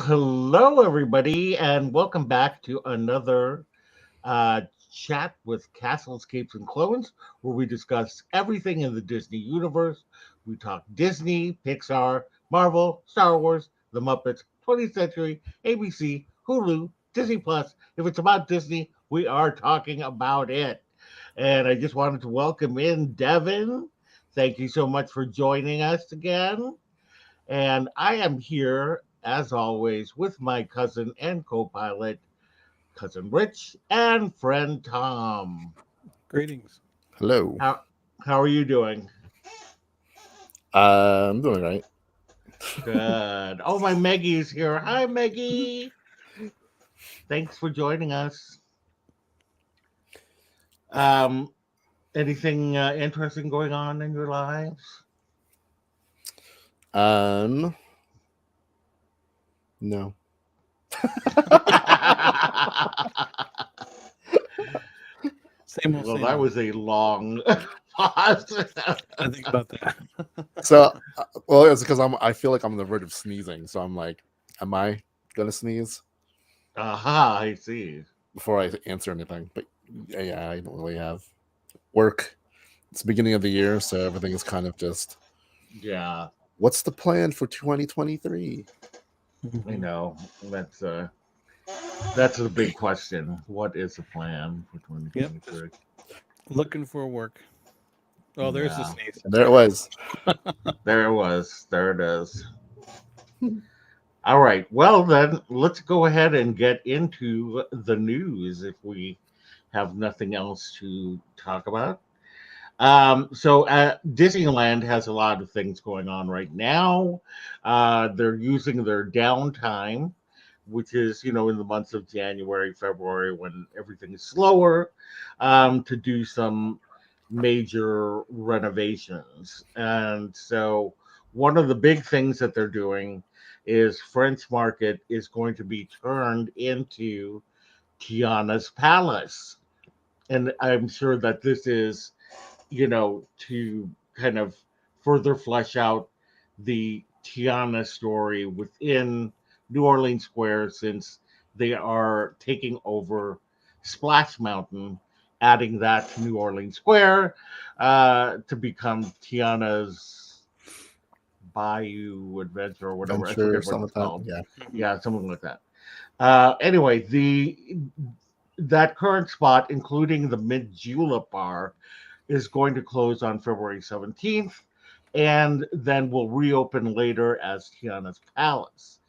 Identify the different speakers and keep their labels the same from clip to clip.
Speaker 1: Hello, everybody, and welcome back to another uh, chat with Castles, Capes, and Clones, where we discuss everything in the Disney universe. We talk Disney, Pixar, Marvel, Star Wars, The Muppets, 20th Century, ABC, Hulu, Disney Plus. If it's about Disney, we are talking about it. And I just wanted to welcome in Devin. Thank you so much for joining us again. And I am here, as always, with my cousin and co pilot, cousin Rich and friend Tom.
Speaker 2: Greetings.
Speaker 3: Hello.
Speaker 1: How are you doing?
Speaker 3: I'm doing right.
Speaker 1: Good. Oh, my Maggie is here. Hi, Maggie. Thanks for joining us. Um, Anything interesting going on in your lives?
Speaker 3: Um, no.
Speaker 2: Same old,
Speaker 1: Well,
Speaker 2: same
Speaker 1: that
Speaker 2: old.
Speaker 1: was a long pause.
Speaker 2: I think about that.
Speaker 3: So, well, it's because I feel like I'm on the verge of sneezing. So I'm like, am I gonna sneeze
Speaker 1: Aha, I see.
Speaker 3: before I answer anything? But yeah, I don't really have work. It's the beginning of the year, so everything is kind of just.
Speaker 1: Yeah,
Speaker 3: What's the plan for 2023?
Speaker 1: I know. That's a big question. What is the plan for
Speaker 2: Yep.
Speaker 1: 2023?
Speaker 2: Looking for work. Oh, there's the
Speaker 1: Yeah,
Speaker 2: sneeze.
Speaker 3: And there it was.
Speaker 1: there it was. There it is. All right. Well, then let's go ahead and get into the news if we have nothing else to talk about. So Disneyland has a lot of things going on right now. They're using their downtime, which is, in the months of January, February, when everything is slower, to do some major renovations. And so one of the big things that they're doing is French Market is going to be turned into Tiana's Palace. And I'm sure that this is to kind of further flesh out the Tiana story within New Orleans Square since they are taking over Splash Mountain, adding that to New Orleans Square to become Tiana's Bayou Adventure or whatever. I
Speaker 3: Venture or
Speaker 1: forget what
Speaker 3: something
Speaker 1: it's
Speaker 3: like that.
Speaker 1: called.
Speaker 3: Yeah.
Speaker 1: Yeah, something like that. Anyway, the that current spot, including the Mid Julep Bar, is going to close on February 17th and then will reopen later as Tiana's Palace.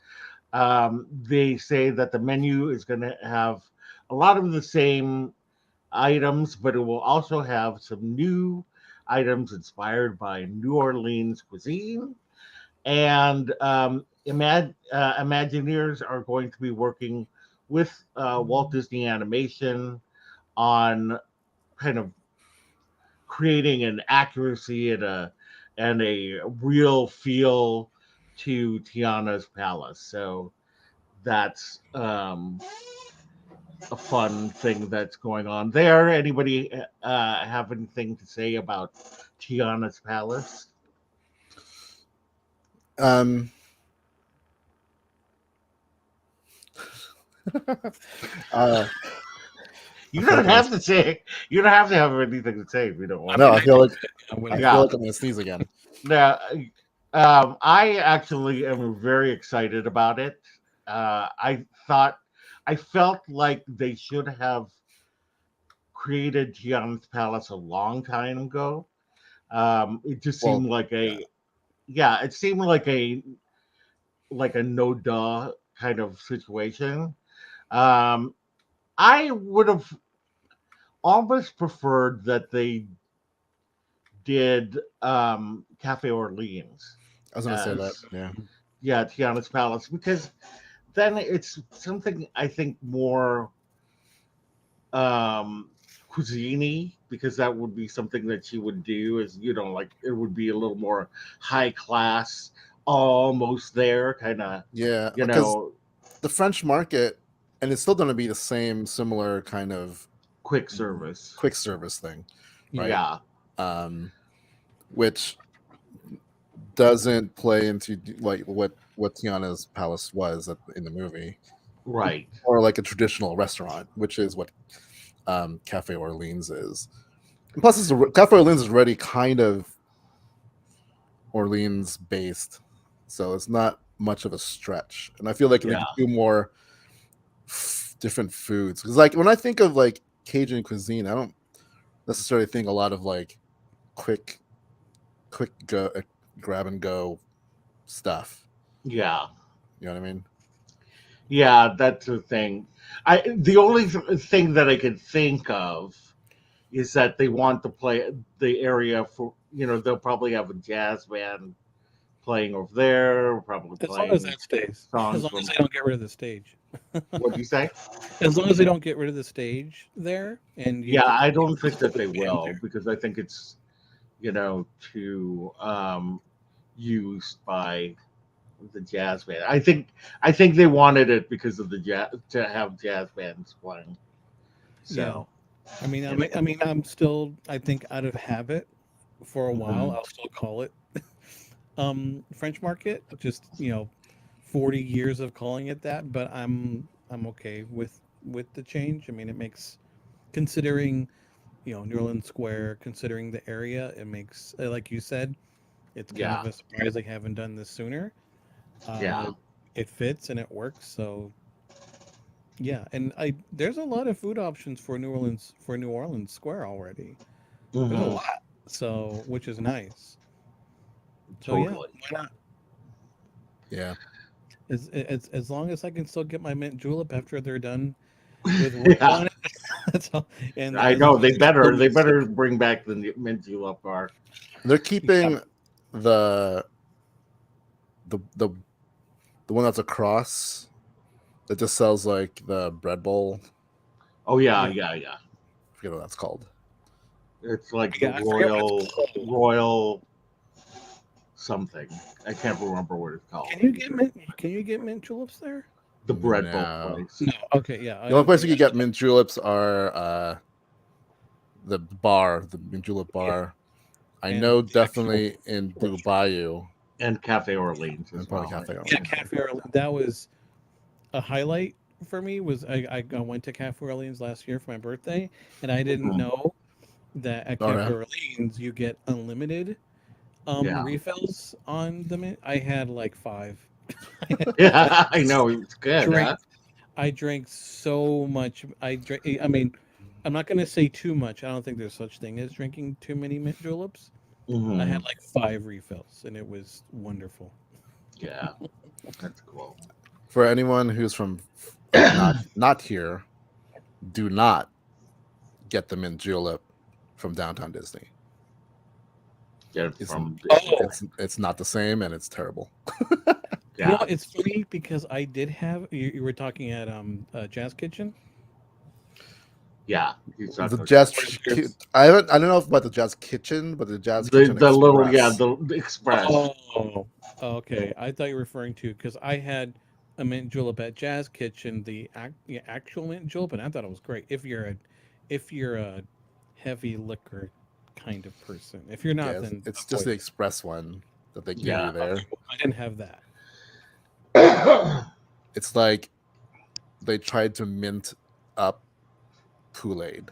Speaker 1: They say that the menu is going to have a lot of the same items, but it will also have some new items inspired by New Orleans cuisine. And Imagineers are going to be working with Walt Disney Animation on kind of creating an accuracy and a real feel to Tiana's palace. So that's a fun thing that's going on there. Anybody have anything to say about Tiana's palace?
Speaker 3: Um. uh. I
Speaker 1: You
Speaker 3: feel
Speaker 1: don't
Speaker 3: like I'm.
Speaker 1: have to say. You don't have to have anything to say if you don't
Speaker 2: I
Speaker 1: want
Speaker 3: No,
Speaker 2: mean,
Speaker 1: to.
Speaker 3: I
Speaker 2: I
Speaker 3: feel
Speaker 2: do.
Speaker 3: like
Speaker 2: I'm
Speaker 3: I
Speaker 2: waiting.
Speaker 3: feel
Speaker 1: Yeah.
Speaker 3: like I'm gonna sneeze again.
Speaker 1: Now, I actually am very excited about it. I felt like they should have created Tiana's Palace a long time ago. It just seemed
Speaker 3: Well,
Speaker 1: like
Speaker 3: yeah.
Speaker 1: it seemed like a no duh kind of situation. Um, I would have almost preferred that they did Cafe Orleans
Speaker 3: I was gonna say that.
Speaker 1: as
Speaker 3: Yeah.
Speaker 1: Tiana's Palace because then it's something I think more um cuisine because that would be something that she would do is like it would be a little more high class, almost there kind of
Speaker 3: Yeah,
Speaker 1: you
Speaker 3: because
Speaker 1: know
Speaker 3: the French market, and it's still going to be the same similar kind of
Speaker 1: quick service.
Speaker 3: quick service thing,
Speaker 2: Yeah.
Speaker 3: right?
Speaker 1: Yeah,
Speaker 3: Which doesn't play into like what Tiana's palace was in the movie,
Speaker 1: Right.
Speaker 3: or like a traditional restaurant, which is what Cafe Orleans is. And plus, Cafe Orleans is already kind of Orleans based, so it's not much of a stretch. And I feel like they
Speaker 1: Yeah.
Speaker 3: could do more different foods, because like when I think of like Cajun cuisine, I don't necessarily think a lot of like quick go grab and go stuff.
Speaker 1: Yeah.
Speaker 3: You know what I mean?
Speaker 1: Yeah, that's the thing. The only thing that I could think of is that they want to play the area for, they'll probably have a jazz band playing over there, probably
Speaker 2: As long as
Speaker 1: playing
Speaker 2: that stays. As
Speaker 1: songs
Speaker 2: long
Speaker 1: from.
Speaker 2: as they don't get rid of the stage.
Speaker 1: What'd you say?
Speaker 2: As long as they don't get rid of the stage there, and you
Speaker 1: Yeah,
Speaker 2: can
Speaker 1: I
Speaker 2: you
Speaker 1: don't
Speaker 2: can
Speaker 1: think
Speaker 2: still
Speaker 1: that
Speaker 2: put
Speaker 1: they
Speaker 2: the band
Speaker 1: will,
Speaker 2: there.
Speaker 1: because I think it's, too used by the jazz band. I think they wanted it because of the jazz, to have jazz bands playing.
Speaker 2: Yeah.
Speaker 1: So,
Speaker 2: I'm still, I think, out of habit for a while.
Speaker 1: mhm.
Speaker 2: I'll still call it French Market. Just 40 years of calling it that, but I'm okay with the change. I mean, it makes, considering New Orleans Square, considering the area, it makes, like you said, it's kind
Speaker 1: Yeah,
Speaker 2: of a surprise they haven't done this sooner.
Speaker 1: yeah,
Speaker 2: Uh, it fits and it works. So yeah, and I there's a lot of food options for New Orleans Square already. There's a
Speaker 1: hmm,
Speaker 2: lot, so which is nice. So yeah,
Speaker 1: totally.
Speaker 2: why not?
Speaker 3: Yeah.
Speaker 2: As long as I can still get my mint julep after they're done with work
Speaker 1: Yeah,
Speaker 2: on it, that's all. And
Speaker 1: I
Speaker 2: as
Speaker 1: know
Speaker 2: long as
Speaker 1: they
Speaker 2: there's still
Speaker 1: better they
Speaker 2: mint stuff.
Speaker 1: better bring back the mint julep bar.
Speaker 3: They're
Speaker 2: Yeah.
Speaker 3: keeping the the the one that's across that just sells like the bread bowl.
Speaker 1: Oh yeah,
Speaker 2: Yeah.
Speaker 1: yeah, yeah.
Speaker 3: I forget what that's called.
Speaker 1: It's like the
Speaker 2: Yeah, I forget what
Speaker 1: royal
Speaker 2: it's called.
Speaker 1: royal something. I can't remember what it's called.
Speaker 2: Can you get mint juleps there?
Speaker 1: The bread bowl
Speaker 3: No.
Speaker 1: place.
Speaker 2: No. Okay, yeah.
Speaker 3: The only place
Speaker 2: Okay.
Speaker 3: you can get mint juleps are the bar, the mint julep
Speaker 2: Yeah.
Speaker 3: bar. I
Speaker 2: And
Speaker 3: know
Speaker 2: the actual
Speaker 3: definitely in
Speaker 2: restaurant.
Speaker 3: Dubai
Speaker 1: And Cafe Orleans
Speaker 3: and
Speaker 1: as
Speaker 3: probably
Speaker 1: well.
Speaker 3: Cafe
Speaker 2: Yeah,
Speaker 3: Orleans.
Speaker 2: Cafe Orleans. That was a highlight for me. Was I went to Cafe Orleans last year for my birthday, and I didn't
Speaker 1: Mhm.
Speaker 2: know that at
Speaker 3: Oh
Speaker 2: Cafe
Speaker 3: yeah.
Speaker 2: Orleans you get unlimited
Speaker 1: Yeah.
Speaker 2: refills on the mint. I had like five.
Speaker 1: Yeah, I know. It's good,
Speaker 2: drank
Speaker 1: huh?
Speaker 2: I drank so much. I drank. I mean, I'm not gonna say too much. I don't think there's such thing as drinking too many mint juleps. I
Speaker 1: Hmm.
Speaker 2: had like five refills, and it was wonderful.
Speaker 1: Yeah, that's cool.
Speaker 3: For anyone who's from not here, do not get the mint julep from downtown Disney.
Speaker 1: Get it
Speaker 3: It's
Speaker 1: from
Speaker 2: Oh,
Speaker 3: it's not the same and it's terrible.
Speaker 1: yeah,
Speaker 2: it's funny because I did have you were talking at Jazz Kitchen.
Speaker 1: yeah. He's
Speaker 3: The
Speaker 1: talking
Speaker 3: jazz
Speaker 2: Where's yours?
Speaker 3: I don't know about the jazz kitchen, but the jazz
Speaker 1: the
Speaker 3: kitchen
Speaker 1: the little, yeah,
Speaker 3: express.
Speaker 1: the express.
Speaker 2: Oh, okay. I thought you were referring to, because I had a mint julep at Jazz Kitchen, the actual mint julep, and I thought it was great. If you're a heavy liquor kind of person. If you're not,
Speaker 3: Yeah,
Speaker 2: then
Speaker 3: it's just
Speaker 2: avoid
Speaker 3: the
Speaker 2: it.
Speaker 3: express one that they give
Speaker 1: Yeah.
Speaker 3: you there.
Speaker 2: Okay, well, I didn't have that.
Speaker 3: It's like they tried to mint up Kool-Aid.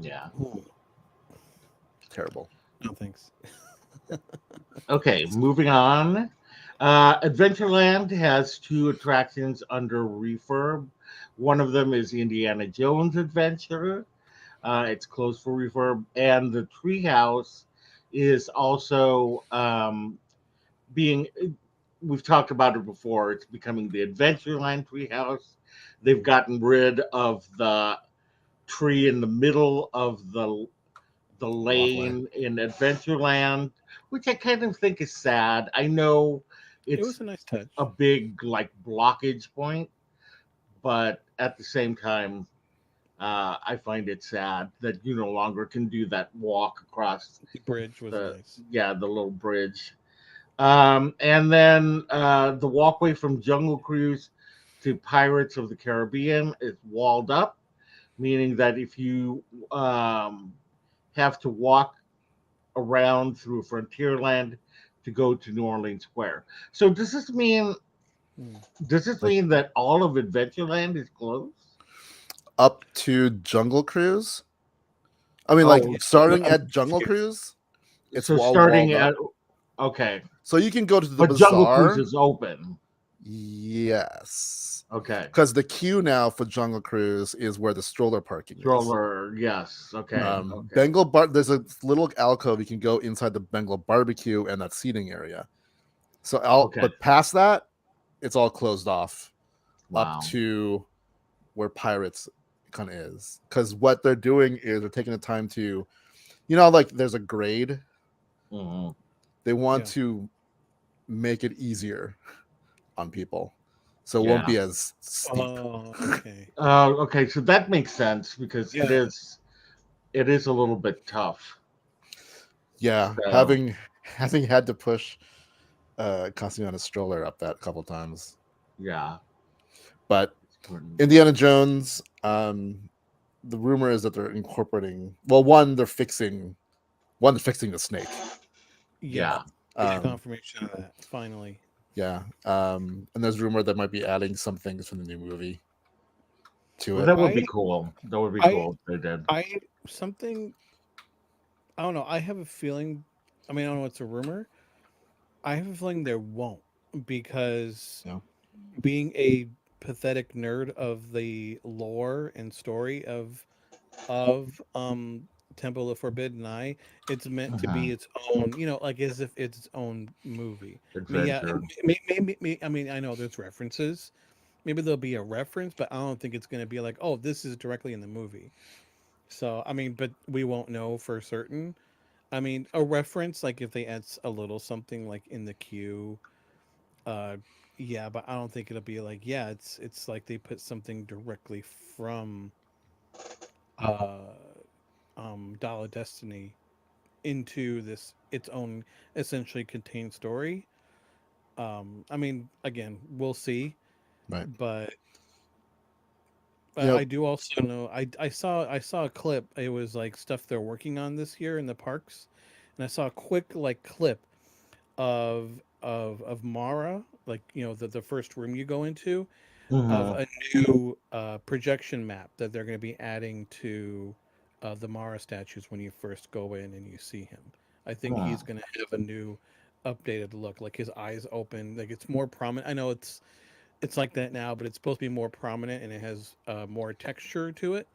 Speaker 1: Yeah.
Speaker 2: Ooh,
Speaker 3: Terrible.
Speaker 2: no thanks.
Speaker 1: Okay, moving on. Adventureland has two attractions under refurb. One of them is Indiana Jones Adventure. It's closed for refurb, and the Treehouse is also being. We've talked about it before. It's becoming the Adventureland Treehouse. They've gotten rid of the tree in the middle of the
Speaker 3: Walkway.
Speaker 1: lane in Adventureland, which I kind of think is sad. I know
Speaker 2: It was
Speaker 1: it's
Speaker 2: a nice touch.
Speaker 1: a big like blockage point, but at the same time, I find it sad that you no longer can do that walk across
Speaker 2: The bridge was
Speaker 1: the
Speaker 2: nice.
Speaker 1: the little bridge. And then the walkway from Jungle Cruise to Pirates of the Caribbean is walled up, meaning that if you have to walk around through Frontierland to go to New Orleans Square. So does this mean
Speaker 2: Hmm.
Speaker 3: Like
Speaker 1: that all of Adventureland is closed?
Speaker 3: up to Jungle Cruise. I mean, like
Speaker 1: Oh,
Speaker 3: starting at Jungle Cruise, it's
Speaker 1: so
Speaker 3: all
Speaker 1: starting
Speaker 3: walled
Speaker 1: at
Speaker 3: up.
Speaker 1: okay,
Speaker 3: So you can go to the
Speaker 1: but Jungle Cruise
Speaker 3: bazaar.
Speaker 1: is open.
Speaker 3: Yes.
Speaker 1: Okay,
Speaker 3: Because the queue now for Jungle Cruise is where the stroller parking is.
Speaker 1: stroller. Yes. Okay. Okay.
Speaker 3: Bengal bar. There's a little alcove you can go inside the Bengal barbecue and that seating area. So,
Speaker 1: Okay.
Speaker 3: but past that, it's all closed off
Speaker 1: Wow.
Speaker 3: up to where Pirates kind of is. Because what they're doing is they're taking the time to, like there's a grade.
Speaker 1: Mhm.
Speaker 3: They want
Speaker 2: Yeah.
Speaker 3: to make it easier on people, so it
Speaker 1: Yeah.
Speaker 3: won't be as steep.
Speaker 2: Oh, okay.
Speaker 1: Okay. So that makes sense because
Speaker 2: Yeah.
Speaker 1: it is a little bit tough.
Speaker 3: Yeah,
Speaker 1: So,
Speaker 3: having had to push constantly on a stroller up that a couple times.
Speaker 1: yeah.
Speaker 3: But Indiana Jones, the rumor is that they're incorporating. Well, they're fixing the snake.
Speaker 2: Yeah.
Speaker 1: Yeah.
Speaker 2: Confirmation of that finally.
Speaker 3: Yeah, and there's rumor that might be adding some things from the new movie to
Speaker 1: Well,
Speaker 3: it.
Speaker 1: that would be cool. That would be cool if they did.
Speaker 2: Something. I don't know. I have a feeling. I mean, I don't know. It's a rumor. I have a feeling there won't because
Speaker 3: Yeah.
Speaker 2: being a pathetic nerd of the lore and story of Temple of Forbidden Eye, it's meant to be its own, like as if it's its own movie. I mean, yeah,
Speaker 1: Adventure.
Speaker 2: maybe I mean, I know there's references. Maybe there'll be a reference, but I don't think it's going to be like, oh, this is directly in the movie. So, I mean, but we won't know for certain. I mean, a reference, like if they add a little something like in the queue, uh, yeah, but I don't think it'll be like, yeah, it's like they put something directly from uh Dial of Destiny into this its own essentially contained story. I mean, again, we'll see,
Speaker 3: Right.
Speaker 2: but
Speaker 3: You know,
Speaker 2: I do also know I saw a clip. It was like stuff they're working on this year in the parks, and I saw a quick like clip of Mara, like the first room you go into, of
Speaker 1: Mhm.
Speaker 2: a new projection map that they're going to be adding to the Mara statues when you first go in and you see him. I think
Speaker 1: Huh.
Speaker 2: he's going to have a new updated look, like his eyes open, like it's more prominent. I know it's like that now, but it's supposed to be more prominent and it has more texture to it.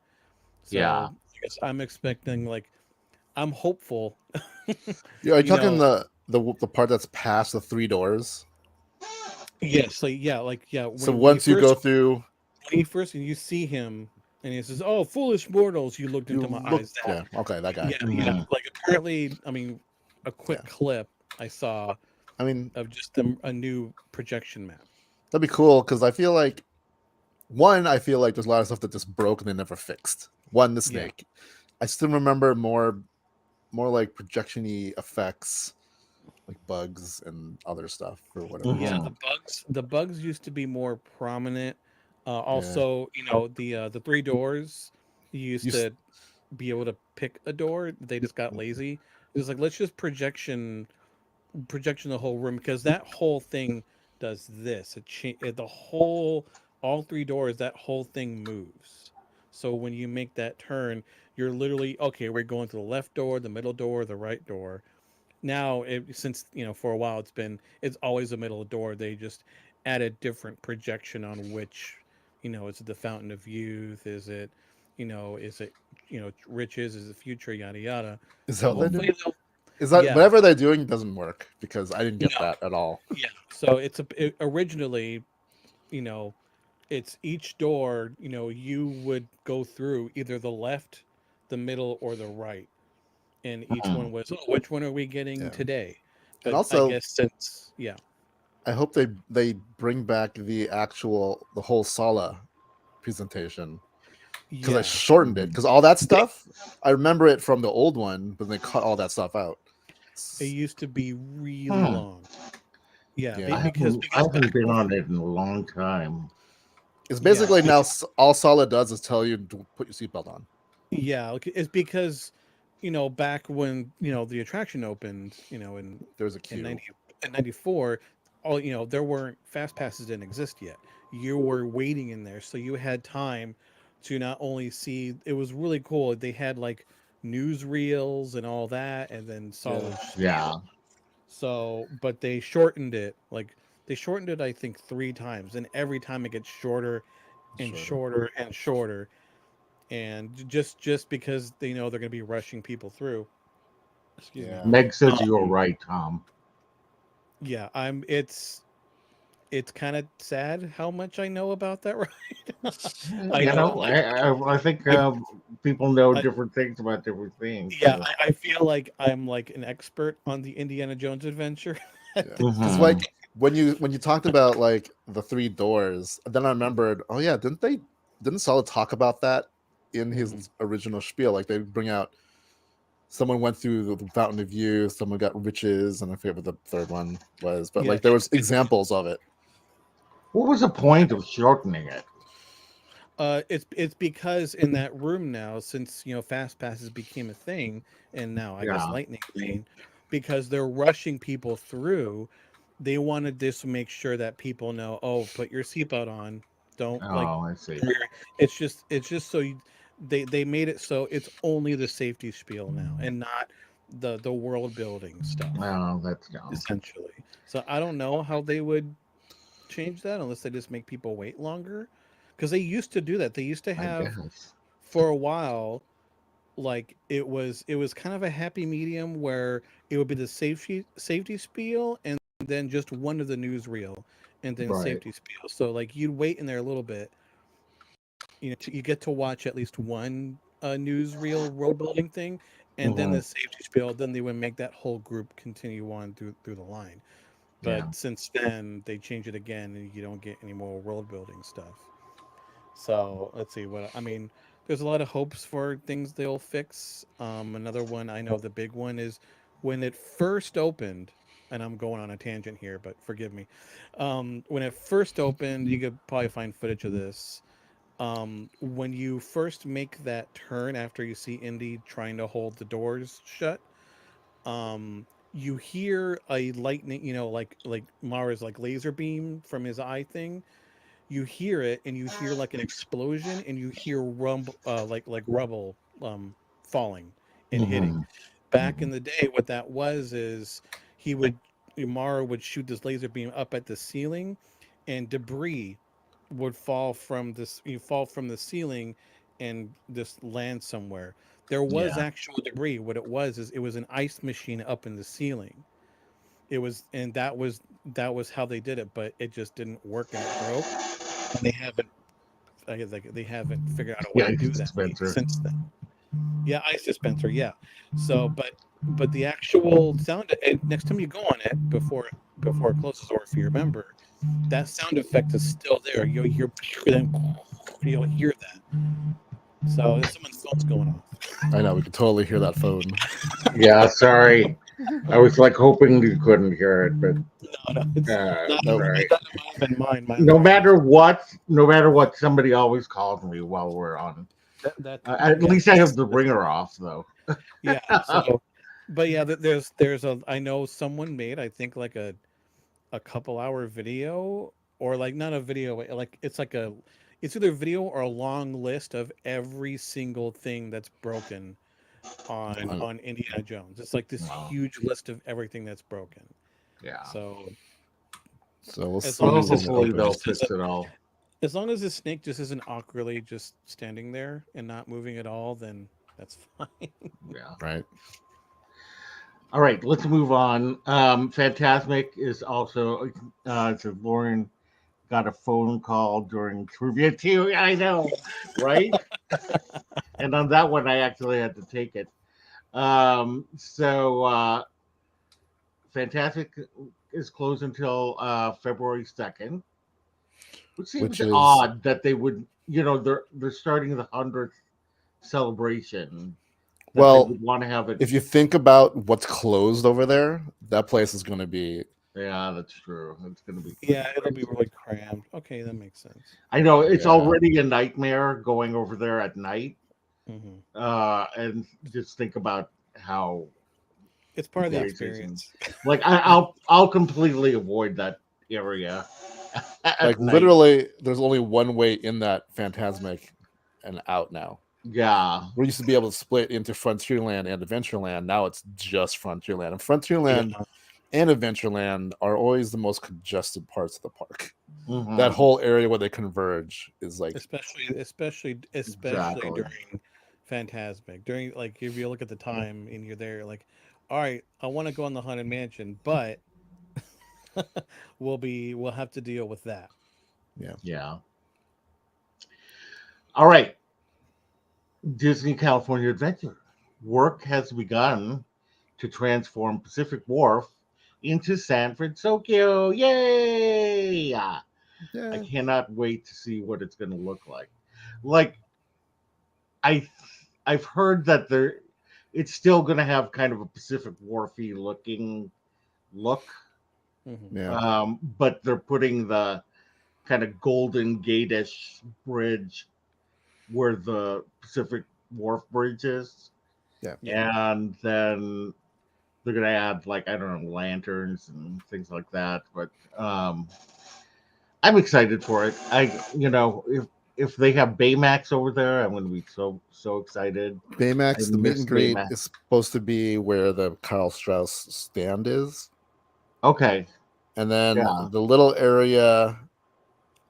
Speaker 1: Yeah.
Speaker 2: So I guess I'm expecting like I'm hopeful.
Speaker 3: are you
Speaker 2: you
Speaker 3: talking
Speaker 2: know,
Speaker 3: the part that's past the 3 doors?
Speaker 2: yes, like yeah.
Speaker 3: So
Speaker 2: When you
Speaker 3: once you go
Speaker 2: first
Speaker 3: through,
Speaker 2: and you see him and he says, "Oh, foolish mortals, you looked
Speaker 3: you
Speaker 2: into my
Speaker 3: look.
Speaker 2: eyes."
Speaker 3: Yeah, okay, that guy.
Speaker 2: Yeah.
Speaker 1: Mhm.
Speaker 2: Like apparently, I mean, a quick
Speaker 3: Yeah.
Speaker 2: clip I saw
Speaker 3: I mean,
Speaker 2: of just a new projection map.
Speaker 3: that'd be cool because I feel like there's a lot of stuff that just broke and they never fixed. The
Speaker 2: Yeah.
Speaker 3: snake. I still remember more like projection-y effects, like bugs and other stuff or whatever
Speaker 2: Yeah,
Speaker 3: reason.
Speaker 1: Mhm.
Speaker 2: the bugs used to be more prominent.
Speaker 3: Yeah.
Speaker 2: Also, the 3 doors, you used
Speaker 3: You, s-
Speaker 2: to be able to pick a door. They just got lazy. It was like let's just projection the whole room because that whole thing does this. The whole all 3 doors. That whole thing moves. So when you make that turn, you're literally okay. We're going to the left door, the middle door, the right door. Now, since for a while it's always a middle door. They just add a different projection on which, is it the Fountain of Youth? Is it riches? Is it future? Yada yada.
Speaker 3: is that
Speaker 2: So
Speaker 3: what they're
Speaker 2: hopefully
Speaker 3: doing?
Speaker 2: they'll
Speaker 3: Is that
Speaker 2: yeah.
Speaker 3: whatever they're doing doesn't work because I didn't get
Speaker 2: No,
Speaker 3: that at all.
Speaker 2: yeah. So originally, you know, it's each door, you would go through either the left, the middle, or the right. And each
Speaker 1: Mhm.
Speaker 2: one was, oh, which one are we getting
Speaker 3: Yeah,
Speaker 2: today?
Speaker 3: and
Speaker 2: But I
Speaker 3: also
Speaker 2: guess since, yeah.
Speaker 3: I hope they bring back the whole Sala presentation because I
Speaker 2: Yeah.
Speaker 3: shortened it
Speaker 1: Mhm.
Speaker 3: because all that
Speaker 2: They,
Speaker 3: stuff I remember it from the old one, but they cut all that stuff out.
Speaker 2: it used to be really
Speaker 1: Hmm.
Speaker 2: long. Yeah.
Speaker 3: Yeah,
Speaker 1: I
Speaker 2: Because
Speaker 1: haven't
Speaker 2: back
Speaker 1: been on
Speaker 2: before,
Speaker 1: it in a long time.
Speaker 3: it's
Speaker 2: yeah.
Speaker 3: basically now all Sala does is tell you to put your seatbelt on.
Speaker 2: Yeah. It's because, back when, the attraction opened,
Speaker 3: There's a
Speaker 2: in
Speaker 3: queue.
Speaker 2: in '94, there weren't fast passes didn't exist yet. You were waiting in there, so you had time to not only see. It was really cool. They had like newsreels and all that, and then solid
Speaker 1: Yeah.
Speaker 2: steel. So, but they shortened it. Like they shortened it, I think, 3 times, and every time it gets shorter and
Speaker 3: Sure.
Speaker 2: shorter and shorter. And just because they know they're going to be rushing people through. Excuse me.
Speaker 3: Yeah.
Speaker 1: Meg says you're
Speaker 2: Um,
Speaker 1: right, Tom.
Speaker 2: yeah, it's kind of sad how much I know about that ride. I
Speaker 1: You
Speaker 2: know,
Speaker 1: know, I think
Speaker 2: I,
Speaker 1: people know
Speaker 2: I
Speaker 1: different things about different things.
Speaker 2: yeah,
Speaker 1: So.
Speaker 2: I feel like I'm like an expert on the Indiana Jones adventure at
Speaker 3: Yeah.
Speaker 2: this
Speaker 3: Because
Speaker 1: Mhm.
Speaker 3: like when you talked about like the three doors, then I remembered, oh yeah, didn't Solid talk about that in
Speaker 2: Mhm.
Speaker 3: his original spiel? Like they bring out someone went through the Fountain of Youth, someone got riches, and I forget what the third one was, but
Speaker 2: Yeah,
Speaker 3: like there was examples of it.
Speaker 1: What was the point of shortening it?
Speaker 2: it's because in that room now, since fast passes became a thing, and now I guess
Speaker 1: Yeah.
Speaker 2: lightning lane, because they're rushing people through, they wanted this to make sure that people know, oh, put your seatbelt on, don't like.
Speaker 1: Oh, I see.
Speaker 2: It's just so they made it so it's only the safety spiel now, and not the world building stuff,
Speaker 1: Oh, that's dumb.
Speaker 2: essentially. So I don't know how they would change that unless they just make people wait longer, because they used to do that. They used to
Speaker 1: I
Speaker 2: have
Speaker 1: guess.
Speaker 2: for a while, like it was kind of a happy medium where it would be the safety spiel and then just one of the newsreel and then
Speaker 1: Right.
Speaker 2: safety spiel. So like you'd wait in there a little bit, you get to watch at least one newsreel world building thing, and then
Speaker 1: Hmm.
Speaker 2: the safety spiel. Then they would make that whole group continue on through the line. But
Speaker 1: Yeah.
Speaker 2: since then, they change it again, and you don't get any more world building stuff. So let's see what I mean. There's a lot of hopes for things they'll fix. Another one I know, the big one is when it first opened, and I'm going on a tangent here, but forgive me. When it first opened, you could probably find footage of this. When you first make that turn after you see Indy trying to hold the doors shut, you hear a lightning, like Mara's like laser beam from his eye thing. You hear it, and you hear like an explosion, and you hear rumble, like rubble, falling and hitting.
Speaker 1: Hmm.
Speaker 2: Back
Speaker 1: Hmm.
Speaker 2: in the day, what that was is he would Mara would shoot this laser beam up at the ceiling, and debris would fall from the ceiling and just land somewhere. There was
Speaker 1: Yeah.
Speaker 2: actual debris. What it was is it was an ice machine up in the ceiling. It was, and that was how they did it, but it just didn't work and it broke. And they haven't figured out a way
Speaker 1: Yeah,
Speaker 2: to do that
Speaker 1: Spencer.
Speaker 2: since then. Yeah, ice dispenser. Yeah. So, but the actual sound, next time you go on it before it closes, or if you remember, that sound effect is still there. You'll hear that. So someone's phone's going off.
Speaker 3: I know we could totally hear that phone.
Speaker 1: Yeah, sorry. I was like hoping you couldn't hear it, but
Speaker 2: No, it's not.
Speaker 3: Nope.
Speaker 1: sorry.
Speaker 2: That might have been mine. Mine might have
Speaker 1: No matter what, somebody always calls me while we're on.
Speaker 2: that.
Speaker 1: At
Speaker 2: Yeah,
Speaker 1: least I have the ringer off, though.
Speaker 2: yeah. So, but yeah, there's a I know someone made, I think, like a couple hour video, or like not a video, like it's either video or a long list of every single thing that's broken on
Speaker 3: Uh,
Speaker 2: on Indiana Jones. It's like this
Speaker 1: Wow.
Speaker 2: huge list of everything that's broken.
Speaker 1: Yeah.
Speaker 2: So
Speaker 3: So we'll
Speaker 2: as
Speaker 3: see
Speaker 2: long
Speaker 1: Well,
Speaker 2: as
Speaker 3: when
Speaker 2: this
Speaker 3: it
Speaker 1: hopefully
Speaker 2: snake
Speaker 1: they'll
Speaker 3: opens.
Speaker 2: just
Speaker 1: fix
Speaker 2: isn't
Speaker 1: it all.
Speaker 2: as long as this snake just isn't awkwardly just standing there and not moving at all, then that's fine.
Speaker 1: Yeah.
Speaker 3: Right.
Speaker 1: All right, let's move on. Phantasmic is also, so Lauren got a phone call during trivia too. I know, right? And on that one, I actually had to take it. So Fantastic is closed until February 2nd, which seems
Speaker 3: Which is
Speaker 1: odd that they would, they're starting the 100th celebration, that they
Speaker 3: well,
Speaker 1: would want to have it.
Speaker 3: if you think about what's closed over there, that place is going to be
Speaker 1: Yeah, that's true. It's going to be pretty
Speaker 2: Yeah, it'll be
Speaker 1: crazy.
Speaker 2: really crammed. Okay, that makes sense.
Speaker 1: I know it's
Speaker 3: yeah.
Speaker 1: already a nightmare going over there at night.
Speaker 2: Hmm.
Speaker 1: And just think about how
Speaker 2: It's part of the
Speaker 1: Three
Speaker 2: experience.
Speaker 1: seasons. Like I'll completely avoid that area at
Speaker 3: Like
Speaker 1: night.
Speaker 3: literally, there's only one way in that Phantasmic and out now.
Speaker 1: Yeah.
Speaker 3: We used to be able to split into Frontierland and Adventureland. Now it's just Frontierland. And Frontierland and Adventureland are always the most congested parts of the park.
Speaker 1: Mhm.
Speaker 3: That whole area where they converge is like
Speaker 2: especially
Speaker 1: Exactly.
Speaker 2: during Phantasmic. During, like, if you look at the time and you're there, like, all right, I want to go on the Haunted Mansion, but we'll have to deal with that.
Speaker 1: Yeah. All right. Disney California Adventure. Work has begun to transform Pacific Wharf into San Francisco. Yay! I
Speaker 3: yeah.
Speaker 1: cannot wait to see what it's going to look like. Like I I've heard that it's still going to have kind of a Pacific Wharfy looking look.
Speaker 2: Mhm.
Speaker 3: Yeah.
Speaker 1: But they're putting the kind of Golden Gate-ish bridge where the Pacific Wharf Bridge is.
Speaker 3: Yeah.
Speaker 1: And then they're gonna add, like, I don't know, lanterns and things like that. But I'm excited for it. If they have Baymax over there, I'm gonna be so excited. I
Speaker 3: Baymax, the meet
Speaker 1: miss
Speaker 3: and greet
Speaker 1: Baymax.
Speaker 3: is supposed to be where the Carl Strauss stand is.
Speaker 1: Okay.
Speaker 3: And then
Speaker 1: Yeah.
Speaker 3: the little area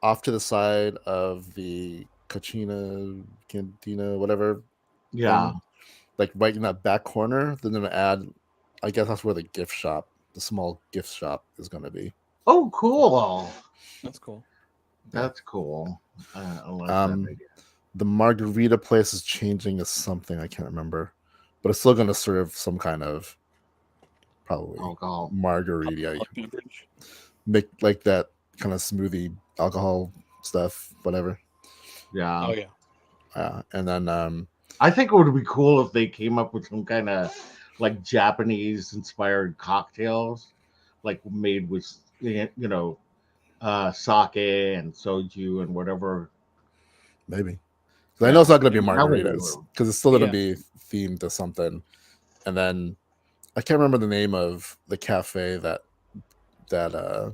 Speaker 3: off to the side of the Cochina Cantina, whatever
Speaker 1: Yeah.
Speaker 3: thing, like right in that back corner, they're gonna add, I guess that's where the gift shop, the small gift shop is gonna be.
Speaker 1: Oh, cool.
Speaker 2: That's cool.
Speaker 1: That's cool. I like that
Speaker 3: Um
Speaker 1: idea.
Speaker 3: the margarita place is changing to something I can't remember, but it's still gonna serve some kind of probably
Speaker 1: Alcohol.
Speaker 3: margarita,
Speaker 2: Beverage.
Speaker 3: make like that kind of smoothie alcohol stuff, whatever.
Speaker 1: Yeah.
Speaker 2: Oh yeah.
Speaker 3: And then
Speaker 1: I think it would be cool if they came up with some kind of like Japanese inspired cocktails, like made with sake and soju and whatever.
Speaker 3: maybe. I know it's not going to be
Speaker 1: That would
Speaker 3: margaritas because it's still going to
Speaker 2: Yeah.
Speaker 3: be themed to something. And then I can't remember the name of the cafe that the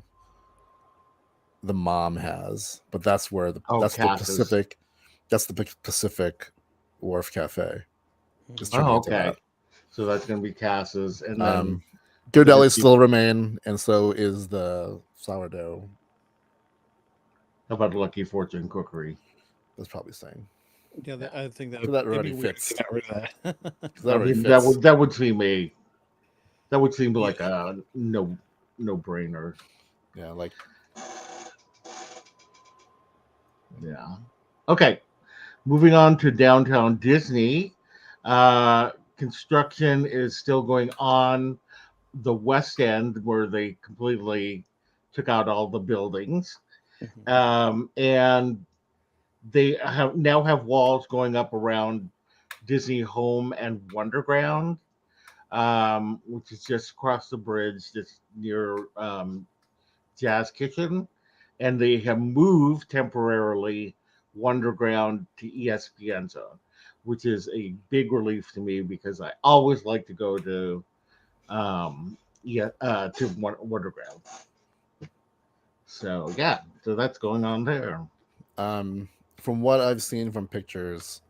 Speaker 3: mom has, but that's where that's the
Speaker 1: Cassis.
Speaker 3: Pacific. That's the Pacific Wharf Cafe. It's turning
Speaker 1: Oh,
Speaker 3: into
Speaker 1: okay.
Speaker 3: that.
Speaker 1: So that's going to be Cassis, and then
Speaker 3: Ghirardelli's still remain, and so is the sourdough.
Speaker 1: how about Lucky Fortune Cookery?
Speaker 3: That's probably saying.
Speaker 2: Yeah, I think that
Speaker 3: That
Speaker 2: it'd
Speaker 3: already
Speaker 2: be weird
Speaker 3: fits.
Speaker 2: to get rid of that.
Speaker 3: That already fits.
Speaker 1: That would seem like a no brainer.
Speaker 3: Yeah, like
Speaker 1: Yeah. Okay. Moving on to downtown Disney. Construction is still going on the West End, where they completely took out all the buildings. And they now have walls going up around Disney Home and Wonderground, which is just across the bridge, just near Jazz Kitchen. And they have moved temporarily Wonderground to ESPN Zone, which is a big relief to me because I always like to go to Wonderground. So yeah, so that's going on there.
Speaker 3: from what I've seen from pictures,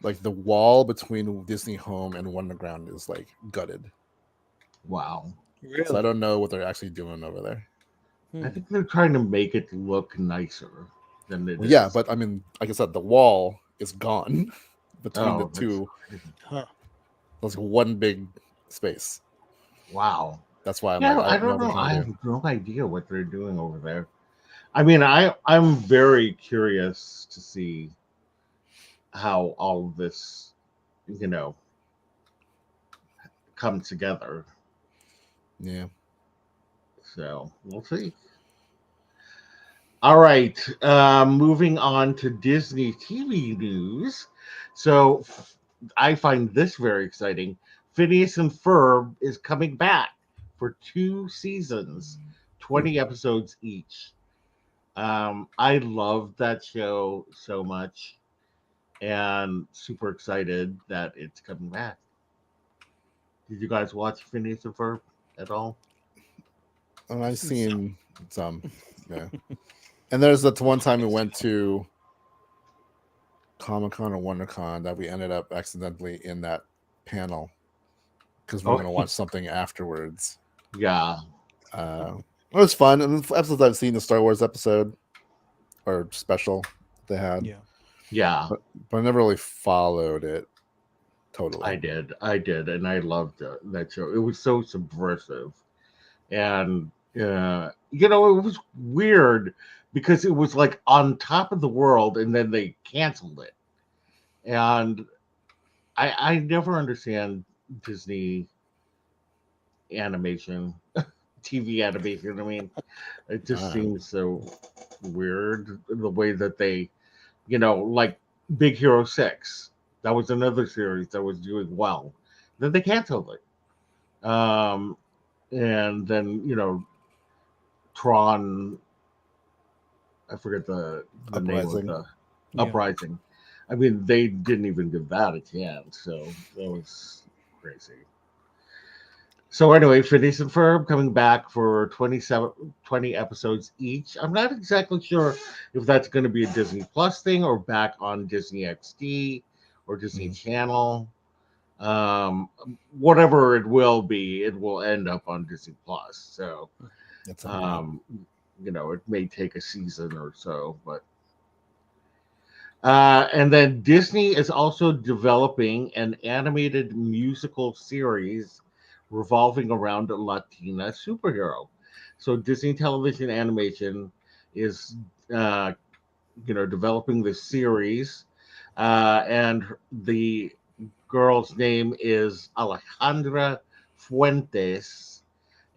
Speaker 3: like the wall between Disney Home and Wonderground is like gutted.
Speaker 1: Wow.
Speaker 2: Really?
Speaker 3: So I don't know what they're actually doing over there.
Speaker 1: I think they're trying to make it look nicer than it is.
Speaker 3: Yeah, but I mean, like I said, the wall is gone between the two.
Speaker 2: Huh.
Speaker 3: It's like one big space.
Speaker 1: Wow.
Speaker 3: That's why I'm
Speaker 1: Yeah,
Speaker 3: like,
Speaker 1: I don't know. I have no idea what they're doing over there. I mean, I'm very curious to see how all of this, comes together.
Speaker 3: Yeah.
Speaker 1: So we'll see. All right, moving on to Disney TV news. So I find this very exciting. Phineas and Ferb is coming back for 2 seasons, 20 episodes each. I love that show so much and super excited that it's coming back. Did you guys watch Phineas and Ferb at all?
Speaker 3: And I've seen some, yeah. And there's that one time we went to Comic Con or WonderCon that we ended up accidentally in that panel because we were
Speaker 1: Oh,
Speaker 3: going to watch something afterwards.
Speaker 1: yeah.
Speaker 3: It was fun. And the episodes I've seen, the Star Wars episode or special they had,
Speaker 2: Yeah.
Speaker 1: Yeah,
Speaker 3: but I never really followed it totally.
Speaker 1: I did, and I loved that show. It was so subversive, and it was weird because it was like on top of the world, and then they canceled it. And I never understand Disney animation, TV animation. I mean, it just seems so weird the way that they, like Big Hero 6. That was another series that was doing well. Then they canceled it. And then, Tron, I forget the name of
Speaker 3: Uprising.
Speaker 1: the
Speaker 2: Yeah.
Speaker 1: Uprising. I mean, they didn't even give that a chance. So that was crazy. So anyway, Phineas and Ferb coming back for 20 episodes each. I'm not exactly sure if that's going to be a Disney Plus thing or back on Disney XD or Disney Channel. Whatever it will be, it will end up on Disney Plus. So,
Speaker 3: That's right.
Speaker 1: it may take a season or so, but. And then Disney is also developing an animated musical series revolving around a Latina superhero. So Disney Television Animation is, developing this series, and the girl's name is Alejandra Fuentes,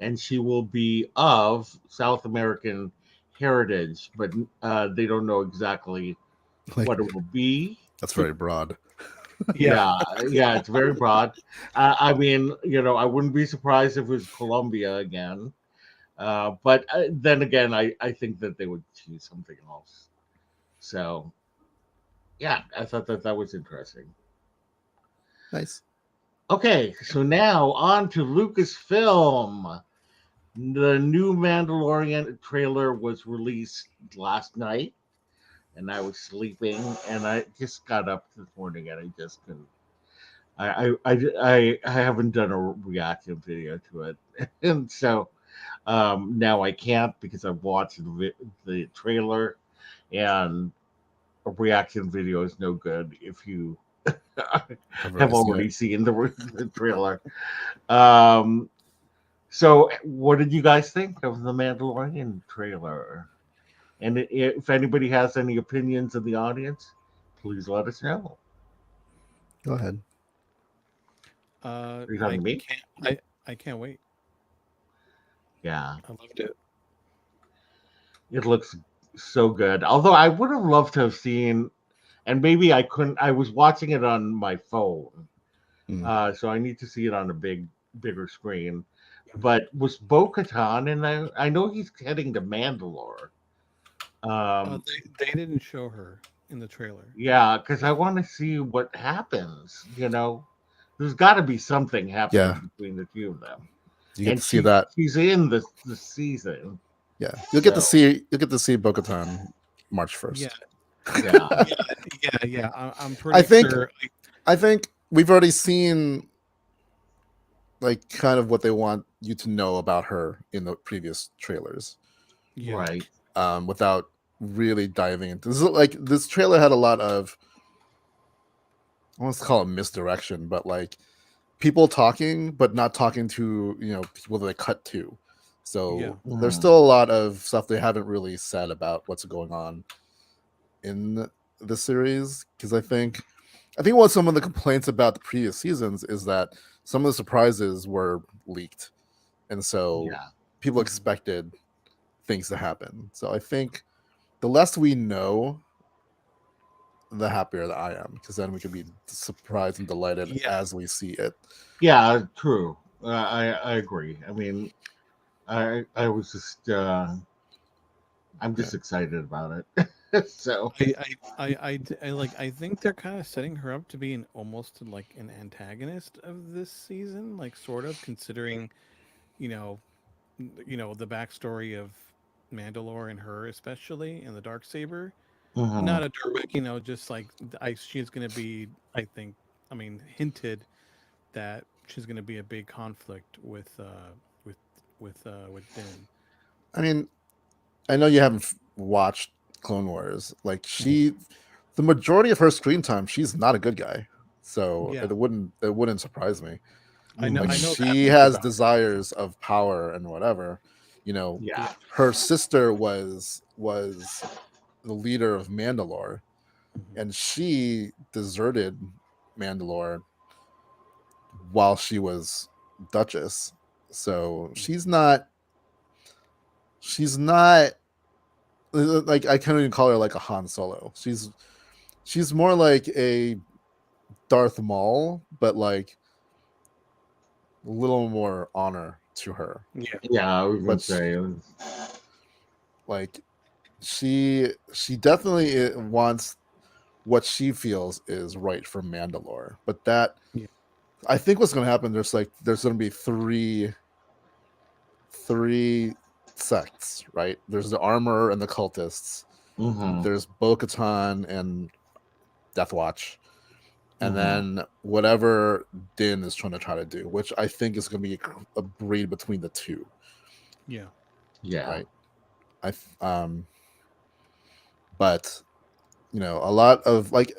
Speaker 1: and she will be of South American heritage, but they don't know exactly
Speaker 3: Like,
Speaker 1: what it will be.
Speaker 3: that's very broad.
Speaker 1: Yeah, it's very broad. I mean, I wouldn't be surprised if it was Colombia again. But then again, I think that they would choose something else. So, yeah, I thought that was interesting.
Speaker 3: Nice.
Speaker 1: Okay, so now on to Lucasfilm. The new Mandalorian trailer was released last night, and I was sleeping, and I just got up this morning, and I just couldn't. I haven't done a reaction video to it, and so now I can't because I've watched the trailer, and a reaction video is no good if you have already seen the trailer. Um, so, what did you guys think of the Mandalorian trailer? And if anybody has any opinions in the audience, please let us know.
Speaker 3: Go ahead.
Speaker 1: Are you talking to me?
Speaker 2: I can't wait.
Speaker 1: Yeah,
Speaker 2: I loved it.
Speaker 1: it looks so good. Although I would have loved to have seen, and maybe I couldn't. I was watching it on my phone, so I need to see it on a bigger screen. But was Bo-Katan in there? I know he's heading to Mandalore.
Speaker 2: They didn't show her in the trailer.
Speaker 1: Yeah, because I want to see what happens. There's got to be something happening between the two of them.
Speaker 3: You get
Speaker 1: And
Speaker 3: to see that.
Speaker 1: she's in the season.
Speaker 3: Yeah, you'll get to see Bo-Katan March 1st.
Speaker 2: Yeah. I'm pretty sure.
Speaker 3: I think we've already seen like kind of what they want you to know about her in the previous trailers.
Speaker 2: Yeah.
Speaker 1: Right.
Speaker 3: Without really diving into this. Like this trailer had a lot of, I want to call it misdirection, but like people talking but not talking to people that they cut to. So there's still a lot of stuff they haven't really said about what's going on in the series, because I think what some of the complaints about the previous seasons is that some of the surprises were leaked, and so people expected things to happen. So I think the less we know, the happier that I am, because then we can be surprised and delighted as we see it.
Speaker 1: Yeah, true. I agree. I mean, I was just I'm just excited about it. So
Speaker 2: I think they're kind of setting her up to be almost like an antagonist of this season, like sort of considering, you know, the backstory of Mandalore and her, especially, and the dark saber.
Speaker 1: mhm.
Speaker 2: Not a direct, just like she's gonna be. I think, I mean, hinted that she's gonna be a big conflict with with Din.
Speaker 3: I mean, I know you haven't watched Clone Wars. Like
Speaker 2: Mhm.
Speaker 3: the majority of her screen time, she's not a good guy. So
Speaker 2: Yeah,
Speaker 3: it wouldn't surprise me. Like
Speaker 2: I
Speaker 1: Mhm.
Speaker 2: know that
Speaker 3: she
Speaker 2: much
Speaker 3: has
Speaker 2: about.
Speaker 3: desires of power and whatever. You know,
Speaker 1: Yeah.
Speaker 2: Yeah.
Speaker 3: her sister was the leader of Mandalore,
Speaker 2: Mhm.
Speaker 3: and she deserted Mandalore while she was Duchess. So she's not like I can't even call her like a Han Solo. She's more like a Darth Maul, but like a little more honor to her.
Speaker 2: Yeah.
Speaker 1: Yeah, I was gonna
Speaker 3: But
Speaker 1: say.
Speaker 3: like she definitely wants what she feels is right for Mandalore. But that
Speaker 2: Yeah.
Speaker 3: I think what's going to happen, there's going to be three sects, right? There's the armor and the cultists.
Speaker 1: Mhm.
Speaker 3: There's Bo-Katan and Death Watch, and
Speaker 1: Mhm.
Speaker 3: then whatever Din is try to do, which I think is going to be a breed between the two,
Speaker 2: Yeah.
Speaker 1: Yeah.
Speaker 3: right? I but you know, a lot of like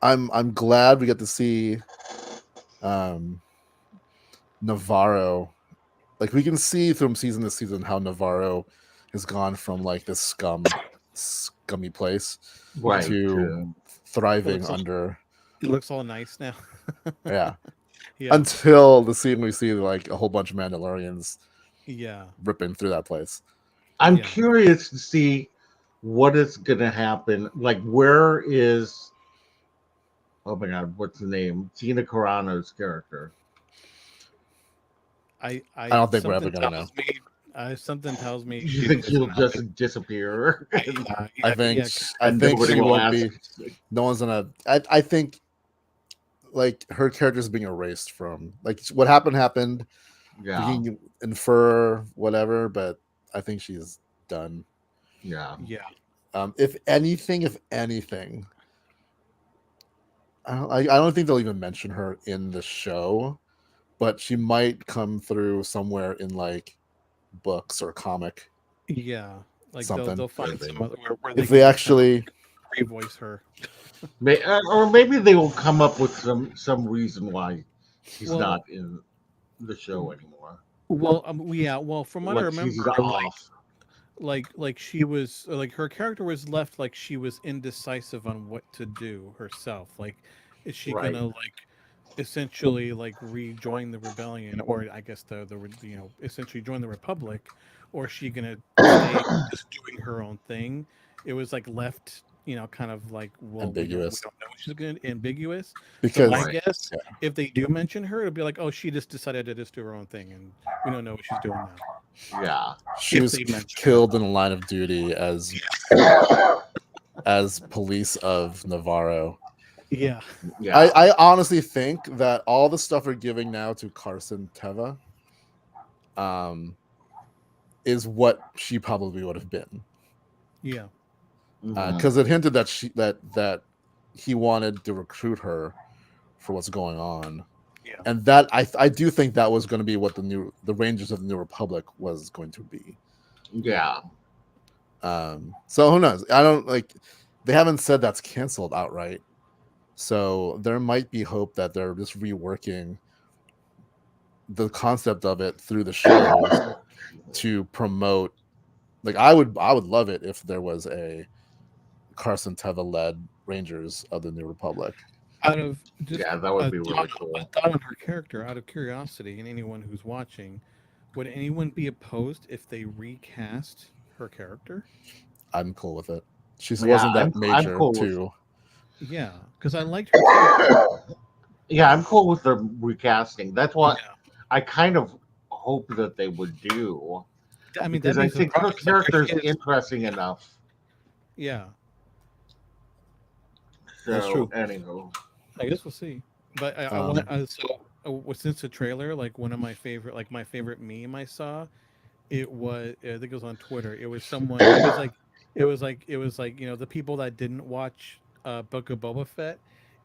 Speaker 3: I'm glad we get to see um Navarro. Like we can see from season to season how Navarro has gone from like this scummy place
Speaker 2: Yeah.
Speaker 1: Right.
Speaker 3: to
Speaker 2: It
Speaker 3: thriving
Speaker 2: looks all
Speaker 3: under.
Speaker 2: it looks all nice now.
Speaker 3: Yeah,
Speaker 2: Yeah.
Speaker 3: until the scene we see like a whole bunch of Mandalorians
Speaker 2: Yeah.
Speaker 3: ripping through that place.
Speaker 1: I'm
Speaker 2: Yeah.
Speaker 1: curious to see what is gonna happen. Like, where is? Oh my God, what's the name? Gina Carano's character.
Speaker 3: I
Speaker 2: I
Speaker 3: don't think we're ever
Speaker 2: something
Speaker 3: gonna know.
Speaker 2: tells me something tells me
Speaker 1: You
Speaker 2: she's
Speaker 1: think
Speaker 2: just
Speaker 1: she'll
Speaker 2: gonna be.
Speaker 1: just disappear
Speaker 2: Yeah.
Speaker 3: I
Speaker 2: Yeah.
Speaker 3: think
Speaker 2: Yeah. 'Cause
Speaker 3: I
Speaker 1: and
Speaker 3: think
Speaker 1: nobody
Speaker 3: she
Speaker 1: will
Speaker 3: won't
Speaker 1: ask?
Speaker 3: be. No one's gonna. I think like her character's being erased from like what happened. We
Speaker 1: Yeah.
Speaker 3: can infer whatever, but I think she's done.
Speaker 1: Yeah.
Speaker 2: Yeah.
Speaker 3: If anything, I don't think they'll even mention her in the show, but she might come through somewhere in like books or comic
Speaker 2: Yeah. Like
Speaker 3: something.
Speaker 2: they'll find
Speaker 1: Maybe.
Speaker 2: some other where they
Speaker 3: If they
Speaker 2: can just kind of
Speaker 3: actually,
Speaker 2: revoice her.
Speaker 1: Or maybe they will come up with some reason why she's
Speaker 2: Well,
Speaker 1: not in the show anymore.
Speaker 2: yeah. Well, from what I
Speaker 1: Like she's
Speaker 2: remember,
Speaker 1: off.
Speaker 2: like she was like her character was left like she was indecisive on what to do herself. Like, is she
Speaker 1: Right.
Speaker 2: gonna like essentially like rejoin the rebellion, or I guess essentially join the republic, or is she gonna stay just doing her own thing? It was like left, kind of like, well, we
Speaker 3: ambiguous
Speaker 2: don't know what she's gonna ambiguous. So my
Speaker 3: because
Speaker 1: Right.
Speaker 2: guess,
Speaker 3: yeah,
Speaker 2: if they do mention her, it'll be like, oh, she just decided to just do her own thing, and we don't know what she's doing now.
Speaker 1: Yeah.
Speaker 3: she
Speaker 2: If
Speaker 3: was
Speaker 2: they mention her.
Speaker 3: killed in the line of duty as police of Navarro.
Speaker 2: Yeah.
Speaker 1: Yeah.
Speaker 3: I honestly think that all the stuff we're giving now to Carson Teva um, is what she probably would have been,
Speaker 2: Yeah.
Speaker 1: Mhm.
Speaker 3: because it hinted that that he wanted to recruit her for what's going on,
Speaker 2: Yeah.
Speaker 3: and that I do think that was going to be what the Rangers of the New Republic was going to be.
Speaker 2: Yeah.
Speaker 1: Yeah.
Speaker 3: So who knows? I don't like. They haven't said that's canceled outright, so there might be hope that they're just reworking the concept of it through the shows to promote. Like I would love it if there was a Carson Teva led Rangers of the New Republic.
Speaker 2: Out of just
Speaker 1: Yeah, that would be really
Speaker 2: a
Speaker 1: cool.
Speaker 2: thought on her character, out of curiosity, and anyone who's watching, would anyone be opposed if they recast her character?
Speaker 3: I'm cool with it. She
Speaker 1: Yeah,
Speaker 3: wasn't that
Speaker 1: I'm
Speaker 3: major
Speaker 1: cool with.
Speaker 3: too.
Speaker 2: Yeah, because I liked her character.
Speaker 1: Yeah, I'm cool with the recasting. That's what
Speaker 2: Yeah,
Speaker 1: I kind of hope that they would do
Speaker 2: I mean
Speaker 1: because
Speaker 2: that'd be
Speaker 1: I
Speaker 2: the
Speaker 1: think her
Speaker 2: perfect. Like there
Speaker 1: character
Speaker 2: she
Speaker 1: is
Speaker 2: is.
Speaker 1: interesting
Speaker 2: Yeah,
Speaker 1: enough.
Speaker 2: Yeah,
Speaker 3: That's
Speaker 1: So
Speaker 3: true.
Speaker 1: anywho,
Speaker 2: I guess we'll see. But I want
Speaker 3: Um,
Speaker 2: since the trailer, like one of my favorite meme I saw, it was I think it was on Twitter. It was someone. It was like the people that didn't watch Book of Boba Fett,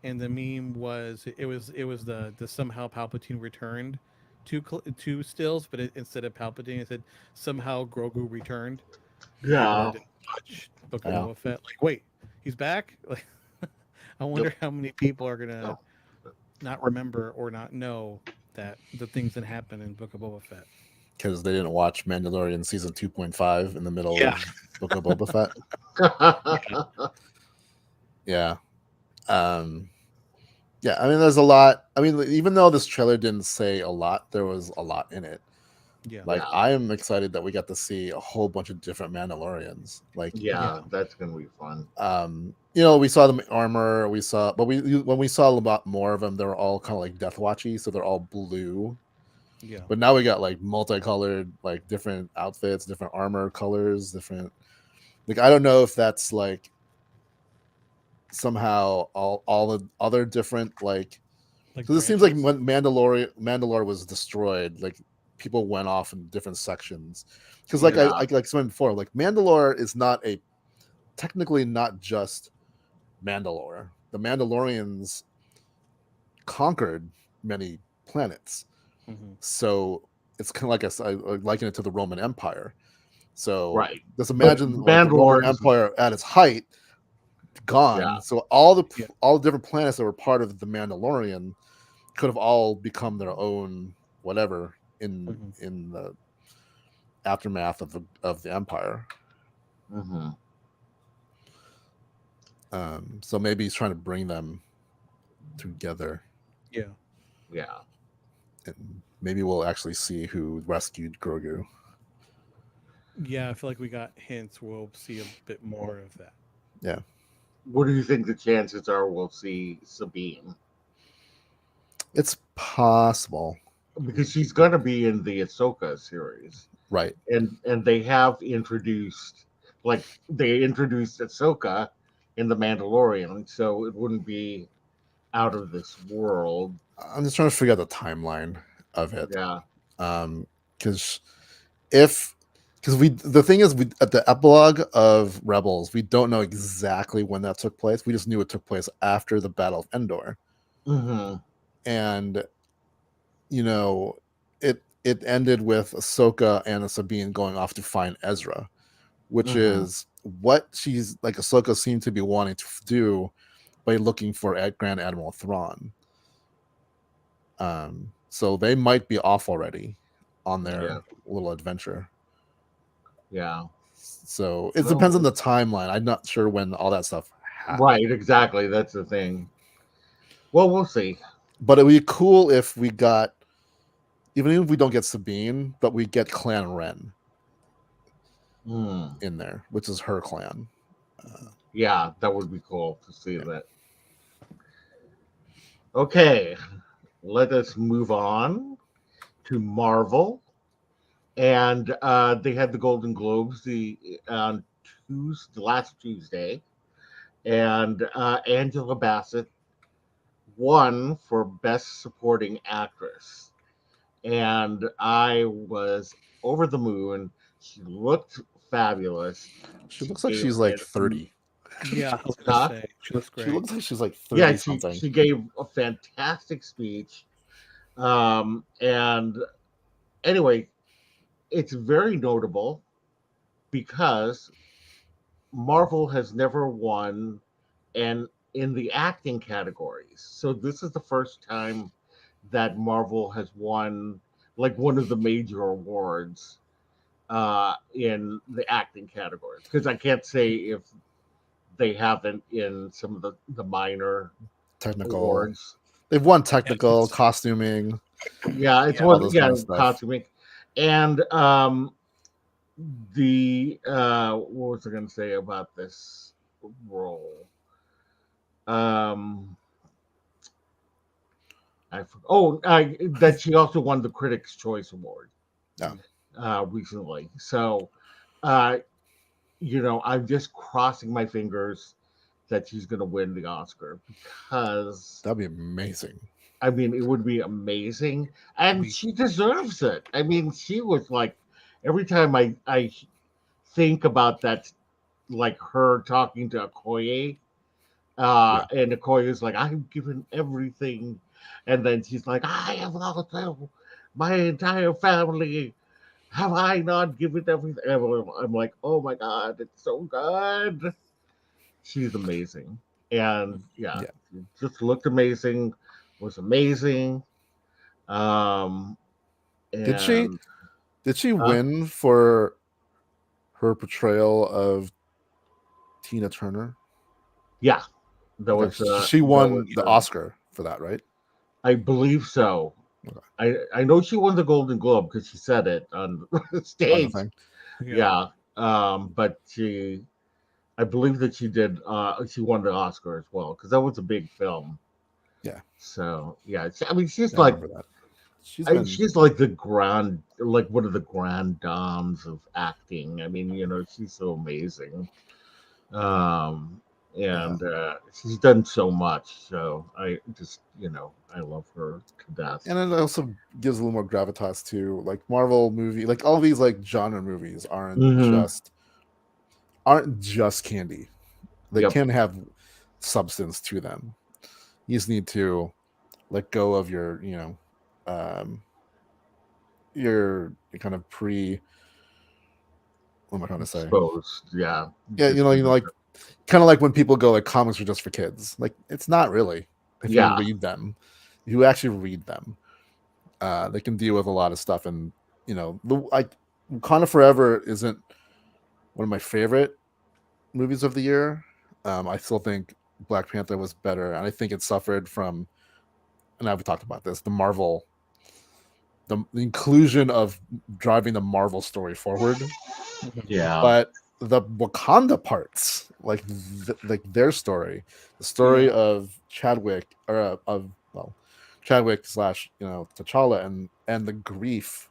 Speaker 2: and the meme was it was the somehow Palpatine returned two stills, but instead of Palpatine, it said somehow Grogu returned. For people that
Speaker 1: yeah.
Speaker 2: didn't watch Book of
Speaker 3: yeah.
Speaker 2: Boba Fett, like wait, he's back. Like I
Speaker 1: Yep.
Speaker 2: wonder how many people are gonna not remember or not know that the things that happen in Book of Boba Fett.
Speaker 3: Because they didn't watch Mandalorian season 2.5 in the middle
Speaker 2: Yeah,
Speaker 3: of Book of Boba Fett.
Speaker 2: yeah,
Speaker 3: Yeah. Um, yeah. I mean, there's a lot. I mean, even though this trailer didn't say a lot, there was a lot in it.
Speaker 2: yeah,
Speaker 3: Like,
Speaker 1: Yeah.
Speaker 3: I am excited that we got to see a whole bunch of different Mandalorians. Like,
Speaker 1: Yeah,
Speaker 2: yeah,
Speaker 1: that's gonna be fun.
Speaker 3: we saw the armor, we saw, but when we saw a lot more of them, they were all kind of like Death Watchy, so they're all blue.
Speaker 2: yeah.
Speaker 3: But now we got like multicolored, like different outfits, different armor colors, different. Like, I don't know if that's like somehow all the other different like.
Speaker 2: Like
Speaker 3: So this seems like
Speaker 2: branches.
Speaker 3: when Mandalore was destroyed, like people went off in different sections. Because like I
Speaker 1: Yeah.
Speaker 3: like said before, like Mandalore is not a technically not just Mandalore. The Mandalorians conquered many planets,
Speaker 2: Hmm.
Speaker 3: so it's kind of like I liken it to the Roman Empire. So
Speaker 1: Right.
Speaker 3: just
Speaker 1: But
Speaker 3: imagine like the Roman
Speaker 1: Mandalore is
Speaker 3: Empire at its height
Speaker 1: yeah.
Speaker 3: gone. So all the different planets that were part of the Mandalorian could have all become their own whatever
Speaker 2: Hmm.
Speaker 3: in the aftermath of the Empire.
Speaker 1: Hmm.
Speaker 3: So maybe he's trying to bring them together,
Speaker 2: Yeah,
Speaker 1: Yeah.
Speaker 3: and maybe we'll actually see who rescued Grogu.
Speaker 2: yeah. I feel like we got hints. We'll see a bit more of that.
Speaker 3: Yeah,
Speaker 1: What do you think the chances are we'll see Sabine?
Speaker 3: it's possible,
Speaker 1: Because she's gonna be in the Ahsoka series.
Speaker 3: right?
Speaker 1: And they have introduced like they introduced Ahsoka in the Mandalorian, so it wouldn't be out of this world.
Speaker 3: I'm just trying to figure out the timeline of it,
Speaker 1: Yeah.
Speaker 3: because if because we the thing is we at the epilogue of Rebels we don't know exactly when that took place. We just knew it took place after the Battle of Endor,
Speaker 1: Hmm.
Speaker 3: and you know it ended with Ahsoka and Sabine going off to find Ezra, which
Speaker 1: Hmm.
Speaker 3: is what she's like Ahsoka seemed to be wanting to do by looking for Grand Admiral Thrawn. So they might be off already on
Speaker 1: Yeah.
Speaker 3: their little adventure.
Speaker 1: Yeah.
Speaker 3: So it depends on
Speaker 1: Well,
Speaker 3: the timeline. I'm not sure when all that stuff happened.
Speaker 1: right, exactly. That's the thing. Well, we'll see.
Speaker 3: But it would be cool if we got, even if we don't get Sabine, but we get Clan Ren
Speaker 1: Hmm.
Speaker 3: in there, which is her clan.
Speaker 1: Yeah, that would be cool to see that. Okay, let us move on to Marvel. And they had the Golden Globes on Tuesday, last Tuesday, and Angela Bassett won for Best Supporting Actress, and I was over the moon. She looked fabulous.
Speaker 3: She
Speaker 1: She
Speaker 3: looks like
Speaker 1: gave
Speaker 3: she's like
Speaker 1: an
Speaker 3: 30.
Speaker 2: Yeah, I was gonna
Speaker 1: huh?
Speaker 2: say she looks
Speaker 3: She
Speaker 2: great.
Speaker 3: looks like she's like
Speaker 1: Yeah,
Speaker 3: 30 something.
Speaker 1: she gave a fantastic speech. And anyway, it's very notable because Marvel has never won and in the acting categories. So this is the first time that Marvel has won like one of the major awards in the acting categories. Because I can't say if they haven't in some of the minor
Speaker 3: Technical.
Speaker 1: awards.
Speaker 3: They've won
Speaker 2: Yeah,
Speaker 3: technical, costuming,
Speaker 1: Yeah, it's
Speaker 2: yeah,
Speaker 3: all
Speaker 1: one.
Speaker 3: those
Speaker 1: Yeah,
Speaker 3: kind of stuff.
Speaker 1: costuming, and the what was I going to say about this role? Um, that she also won the Critics' Choice Award
Speaker 3: Yeah.
Speaker 2: mm,
Speaker 1: recently. So, uh, I'm just crossing my fingers that she's going to win the Oscar because
Speaker 3: That'd be amazing.
Speaker 1: I mean, it would be amazing, and she deserves it. I mean, she was like, every time I think about that, like her talking to Okoye,
Speaker 3: Yeah.
Speaker 1: and Okoye's like, I've given everything, and then she's like, I have lost my entire family. Have I not given everything? I'm like, oh my god, it's so good. She's amazing, and yeah,
Speaker 3: Yeah.
Speaker 1: just looked amazing, was amazing. Um,
Speaker 3: Did she
Speaker 1: and uh,
Speaker 3: win for her portrayal of Tina Turner?
Speaker 1: yeah, that
Speaker 3: Okay.
Speaker 1: was
Speaker 3: She
Speaker 1: that was
Speaker 3: won the Oscar for that, right?
Speaker 1: I believe so.
Speaker 3: Okay.
Speaker 1: I know she won the Golden Globe because she said it on the
Speaker 3: On the
Speaker 1: stage.
Speaker 3: thing.
Speaker 1: Yeah. But I believe that she did. She won the Oscar as well because that was a big film.
Speaker 3: Yeah.
Speaker 1: So yeah, I mean, she's
Speaker 3: I
Speaker 1: like,
Speaker 3: remember that. She's
Speaker 1: she's like the grand, like one of the grand dames of acting. I mean, she's so amazing. Um,
Speaker 3: yeah.
Speaker 1: and she's done so much. So I just, I love her to death.
Speaker 3: And it also gives a little more gravitas to like Marvel movie, like all these like genre movies
Speaker 1: Mm-hmm.
Speaker 3: aren't just candy. They
Speaker 1: Yep.
Speaker 3: can have substance to them. You just need to let go of um, your kind of what am I trying to say?
Speaker 1: Exposed. Yeah.
Speaker 3: Yeah,
Speaker 1: Just,
Speaker 3: like kind of like when people go like comics are just for kids. Like it's not really. If you
Speaker 1: yeah.
Speaker 3: read them, if you actually read them, they can deal with a lot of stuff. And Wakanda Forever isn't one of my favorite movies of the year. I still think Black Panther was better, and I think it suffered from. And I've talked about this. The inclusion of driving the Marvel story forward,
Speaker 1: Yeah.
Speaker 3: but the Wakanda parts, like their story, the story of Chadwick or Chadwick slash T'Challa and the grief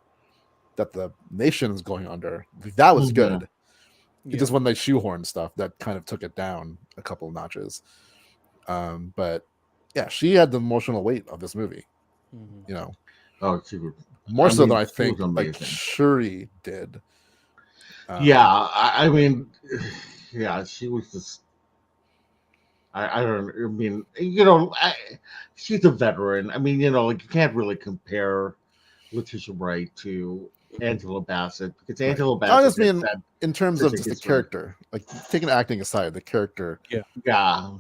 Speaker 3: that the nation is going under, that was
Speaker 1: Mhm.
Speaker 3: good. It just when they shoehorn stuff that kind of took it down a couple of notches. But yeah, she had the emotional weight of this movie.
Speaker 1: Oh, she was.
Speaker 3: More
Speaker 1: I
Speaker 3: so
Speaker 1: mean,
Speaker 3: than I
Speaker 1: she was
Speaker 3: think like
Speaker 1: amazing.
Speaker 3: Shuri did.
Speaker 1: Yeah. I mean, yeah, she was just. I don't. I mean, she's a veteran. I mean, like you can't really compare Letitia Wright to Angela Bassett because
Speaker 3: Right.
Speaker 1: Angela
Speaker 3: I
Speaker 1: Bassett
Speaker 3: just
Speaker 1: has
Speaker 3: mean
Speaker 1: had
Speaker 3: in terms
Speaker 1: such
Speaker 3: of
Speaker 1: a
Speaker 3: just the
Speaker 1: history.
Speaker 3: character, like taking acting aside, the character.
Speaker 1: Yeah.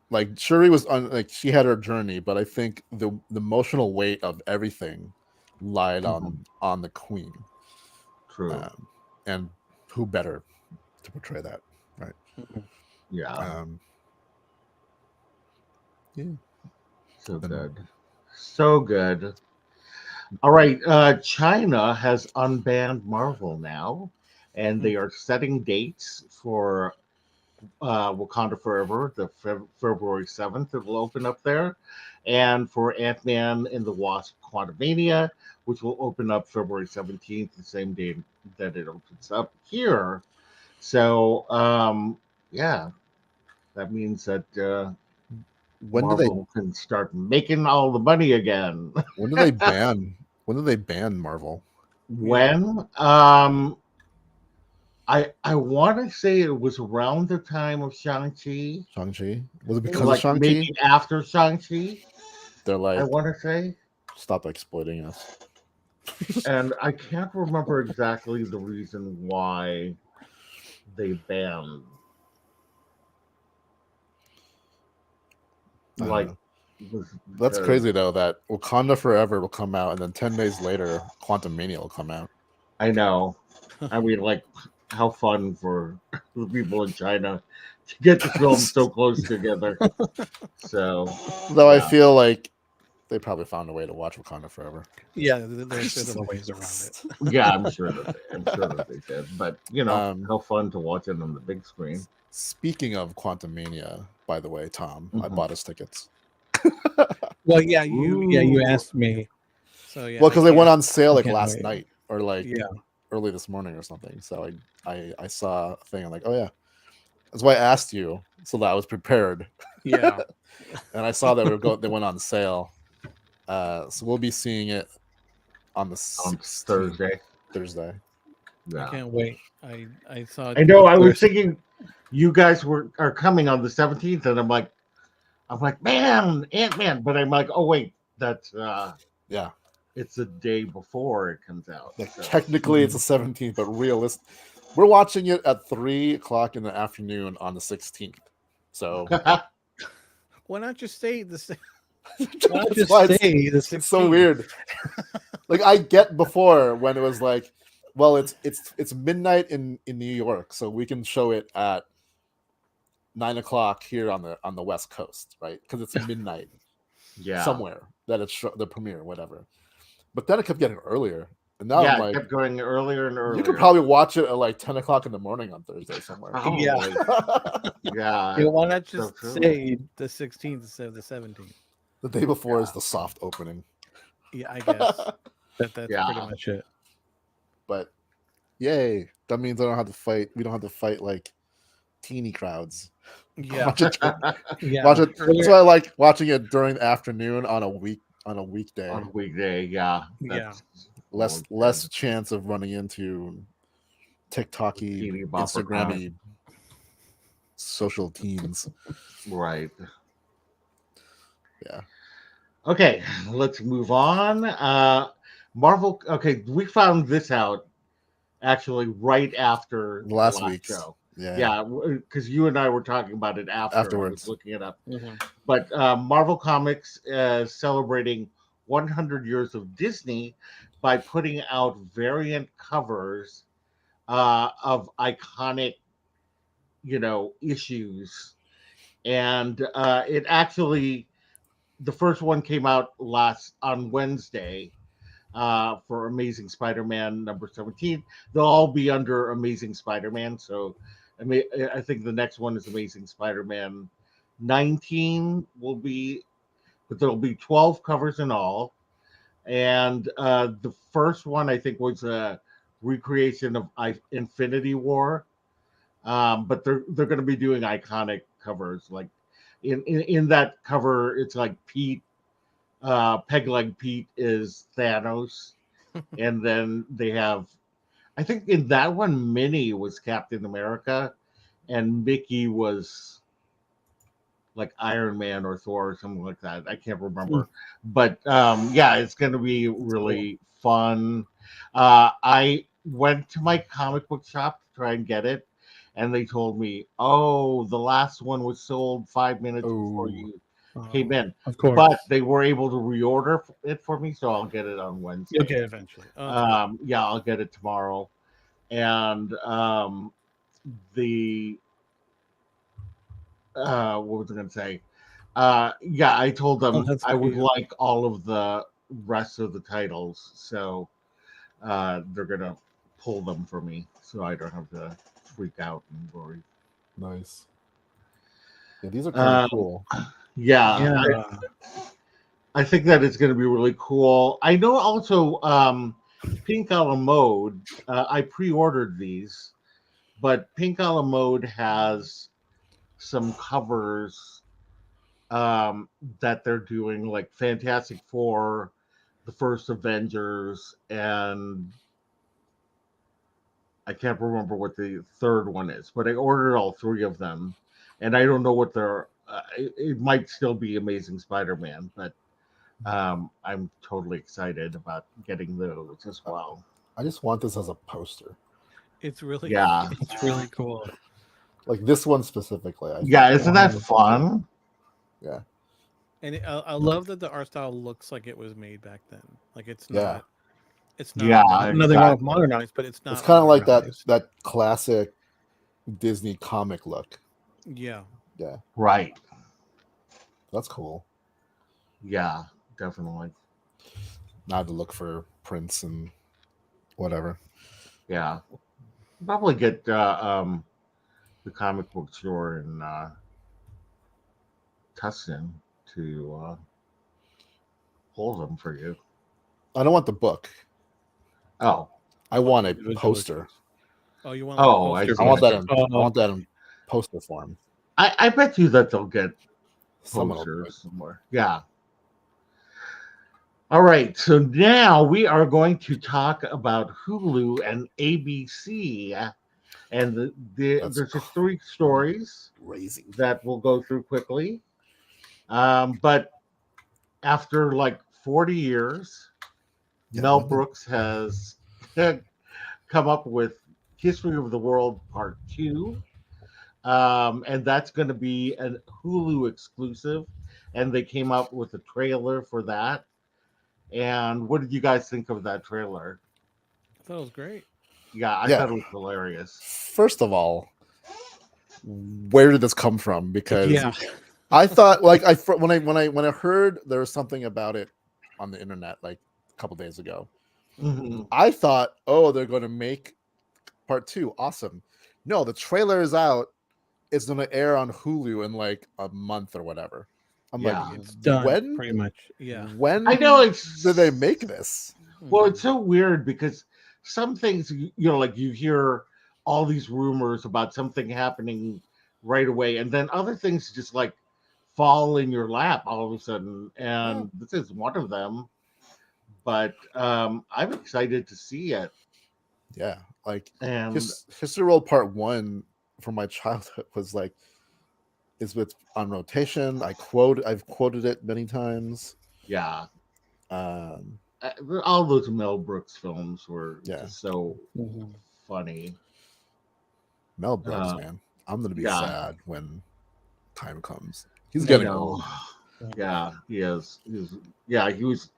Speaker 3: Like Shuri was like she had her journey, but I think the emotional weight of everything lied
Speaker 1: Mhm.
Speaker 3: on the queen.
Speaker 1: True.
Speaker 3: And who better to portray that, right?
Speaker 1: Yeah.
Speaker 3: Yeah.
Speaker 1: So good. So good. All right. China has unbanned Marvel now, and they are setting dates for Wakanda Forever, the February 7th. It will open up there, and for Ant-Man and the Wasp: Quantumania, which will open up February 17th, the same day that it opens up here. So, yeah, that means that
Speaker 3: When do they
Speaker 1: Marvel can start making all the money again.
Speaker 3: when do they ban when do they ban Marvel?
Speaker 1: When? I want to say it was around the time of Shang-Chi,
Speaker 3: Shang-Chi? Was it because of
Speaker 1: like
Speaker 3: Shang-Chi?
Speaker 1: maybe after Shang-Chi,
Speaker 3: They're
Speaker 1: I
Speaker 3: like,
Speaker 1: want to say.
Speaker 3: stop exploiting us.
Speaker 1: And I can't remember exactly the reason why they banned.
Speaker 3: I don't
Speaker 1: Like,
Speaker 3: know.
Speaker 1: was
Speaker 3: That's
Speaker 1: because
Speaker 3: crazy though that Wakanda Forever will come out and then 10 days later Quantum Mania will come out.
Speaker 1: I know. I mean, like, how fun for the people in China to get the films so close together. So,
Speaker 3: Though I
Speaker 1: yeah.
Speaker 3: feel like they probably found a way to watch Wakanda Forever.
Speaker 2: Yeah, there's ways around it.
Speaker 1: Yeah, I'm sure that they did. But how fun to watch it on the big screen.
Speaker 3: Speaking of Quantum Mania, by the way, Tom, I bought us tickets.
Speaker 2: Well, you
Speaker 1: Ooh.
Speaker 2: asked me. So yeah.
Speaker 3: Well, because they went on sale like
Speaker 2: can't
Speaker 3: last
Speaker 2: wait.
Speaker 3: night or like early this morning or something. So I saw a thing. I'm like, oh yeah, that's why I asked you so that I was prepared.
Speaker 2: Yeah.
Speaker 3: And I saw that they went on sale. So we'll be seeing it on the
Speaker 1: On
Speaker 3: 16th,
Speaker 1: Thursday.
Speaker 3: Thursday.
Speaker 2: I
Speaker 1: Yeah.
Speaker 2: can't wait. I saw it
Speaker 1: I know. I was
Speaker 2: Thursday.
Speaker 1: thinking you guys are coming on the 17th, and I'm like, man, Ant-Man. But I'm like, oh wait, that's
Speaker 3: Yeah.
Speaker 1: it's the day before it comes out.
Speaker 3: Like,
Speaker 1: So.
Speaker 3: technically it's the 17th, but we're watching it at 3:00 in the afternoon on the 16th. So
Speaker 2: Why not just say the Why not
Speaker 3: that's
Speaker 2: just
Speaker 3: why
Speaker 2: say the 16th?
Speaker 3: it's so weird. Like, I get before when it was like, well, it's midnight in New York, so we can show it at 9:00 here on the West Coast, right? Because it's midnight
Speaker 1: Yeah.
Speaker 3: somewhere that it's the premiere, whatever. But then it kept getting earlier, and now I'm
Speaker 1: Yeah, it
Speaker 3: like,
Speaker 1: kept going earlier and earlier.
Speaker 3: you could probably watch it at like 10:00 in the morning on Thursday somewhere.
Speaker 1: Probably. Yeah.
Speaker 2: Yeah, why not
Speaker 1: so
Speaker 2: just
Speaker 1: true.
Speaker 2: say the 16th instead of the 17th?
Speaker 3: The day before is the soft opening.
Speaker 2: Yeah, I guess that's
Speaker 1: Yeah.
Speaker 2: pretty much it.
Speaker 3: But yay, that means I don't have to fight. We don't have to fight like teeny crowds.
Speaker 2: Yeah,
Speaker 3: Watch it.
Speaker 2: yeah.
Speaker 3: Watch it.
Speaker 2: Earlier-
Speaker 3: That's why I like watching it during the afternoon on a weekday.
Speaker 1: On a weekday, yeah.
Speaker 2: Yeah.
Speaker 3: Less chance of running into TikToky,
Speaker 1: Teeny bopper
Speaker 3: Instagrammy social teens.
Speaker 1: Right.
Speaker 3: Yeah.
Speaker 1: Okay, let's move on. Marvel. Okay, we found this out actually right after the
Speaker 3: Last week's.
Speaker 1: show.
Speaker 3: Yeah.
Speaker 1: Yeah, because you and I were talking about it afterwards. I was looking it up.
Speaker 2: Mhm.
Speaker 1: But Marvel Comics is celebrating 100 years of Disney by putting out variant covers of iconic, issues. And it actually, the first one came out on Wednesday for Amazing Spider-Man number 17. They'll all be under Amazing Spider-Man. So I think the next one is Amazing Spider-Man 19 will be, but there'll be 12 covers in all. And the first one I think was a recreation of Infinity War. But they're going to be doing iconic covers. Like in that cover, it's like Pete, Peg Leg Pete is Thanos, and then they have, I think in that one, Minnie was Captain America, and Mickey was like Iron Man or Thor or something like that. I can't remember, but yeah, it's going to be really fun. I went to my comic book shop to try and get it, and they told me, "Oh, the last one was sold 5 minutes before you came in."
Speaker 2: Of course.
Speaker 1: But they were able to reorder it for me, so I'll get it on Wednesday.
Speaker 2: You'll get it eventually. Oh,
Speaker 1: Yeah, I'll get it tomorrow. And the what was I going to say? Yeah, I told them I would like all of the rest of the titles, so they're gonna pull them for me, so I don't have to freak out and worry.
Speaker 3: Nice. Yeah, these are kind of cool.
Speaker 1: Yeah. I think that it's going to be really cool. I know also Pink a la Mode. I pre-ordered these, but Pink a la Mode has some covers that they're doing, like Fantastic Four, the first Avengers, and I can't remember what the third one is, but I ordered all three of them, and I don't know what they're. It might still be Amazing Spider-Man, but I'm totally excited about getting those as well.
Speaker 3: I just want this as a poster.
Speaker 2: it's really cool.
Speaker 3: Like this one specifically.
Speaker 1: Isn't that fun?
Speaker 3: Yeah.
Speaker 2: And I love that the art style looks like it was made back then. Like it's not.
Speaker 3: Yeah.
Speaker 2: It's not.
Speaker 1: Yeah,
Speaker 2: Nothing wrong with modernized, but it's not.
Speaker 3: It's kind of like that classic Disney comic look.
Speaker 2: Yeah.
Speaker 3: Yeah.
Speaker 1: Right.
Speaker 3: That's cool.
Speaker 1: Yeah, definitely.
Speaker 3: Not to look for prints and whatever.
Speaker 1: Yeah. Probably get the comic book store in Tustin to hold them for you.
Speaker 3: I don't want the book.
Speaker 1: Oh.
Speaker 3: I want a
Speaker 2: Individual
Speaker 3: poster.
Speaker 2: Oh, you want
Speaker 1: Oh,
Speaker 2: like
Speaker 1: I
Speaker 2: a
Speaker 1: see.
Speaker 3: I want that.
Speaker 2: poster?
Speaker 3: I want that in poster form.
Speaker 1: I bet you that they'll get
Speaker 3: Someone will do
Speaker 1: posters
Speaker 3: it.
Speaker 1: somewhere. Yeah. All right. So now we are going to talk about Hulu and ABC. And
Speaker 3: That's
Speaker 1: there's just three stories
Speaker 3: crazy.
Speaker 1: that we'll go through quickly. But after like 40 years,
Speaker 3: Yeah,
Speaker 1: Mel
Speaker 3: nothing-
Speaker 1: Brooks has come up with History of the World Part 2. And that's going to be a Hulu exclusive. And they came up with a trailer for that. And what did you guys think of that trailer?
Speaker 2: I thought it was great.
Speaker 1: Yeah, I
Speaker 3: Yeah.
Speaker 1: thought it was hilarious.
Speaker 3: First of all, where did this come from? Because
Speaker 2: Yeah.
Speaker 3: I thought, like, when I heard there was something about it on the internet like a couple days ago,
Speaker 1: Mhm.
Speaker 3: I thought, oh, they're going to make part 2. Awesome. No, the trailer is out. It's going to air on Hulu in like a month or whatever. I'm
Speaker 1: Yeah.
Speaker 3: like,
Speaker 2: It's done
Speaker 3: when?
Speaker 2: pretty much. Yeah.
Speaker 3: When
Speaker 1: I know it's
Speaker 3: did they make this?
Speaker 1: Well, it's so weird because some things, like you hear all these rumors about something happening right away, and then other things just like fall in your lap all of a sudden. And this is one of them. But I'm excited to see it.
Speaker 3: Yeah, like
Speaker 1: And
Speaker 3: History World Part 1 from my childhood was like is with on rotation. I've quoted it many times.
Speaker 1: yeah,
Speaker 3: Um,
Speaker 1: all those Mel Brooks films were
Speaker 3: Yeah.
Speaker 1: just so
Speaker 2: Mhm.
Speaker 1: funny.
Speaker 3: Mel Brooks, man, I'm gonna be
Speaker 1: yeah.
Speaker 3: sad when time comes. He's
Speaker 1: I
Speaker 3: getting
Speaker 1: know.
Speaker 3: old.
Speaker 1: Yeah, he is. Yeah, he was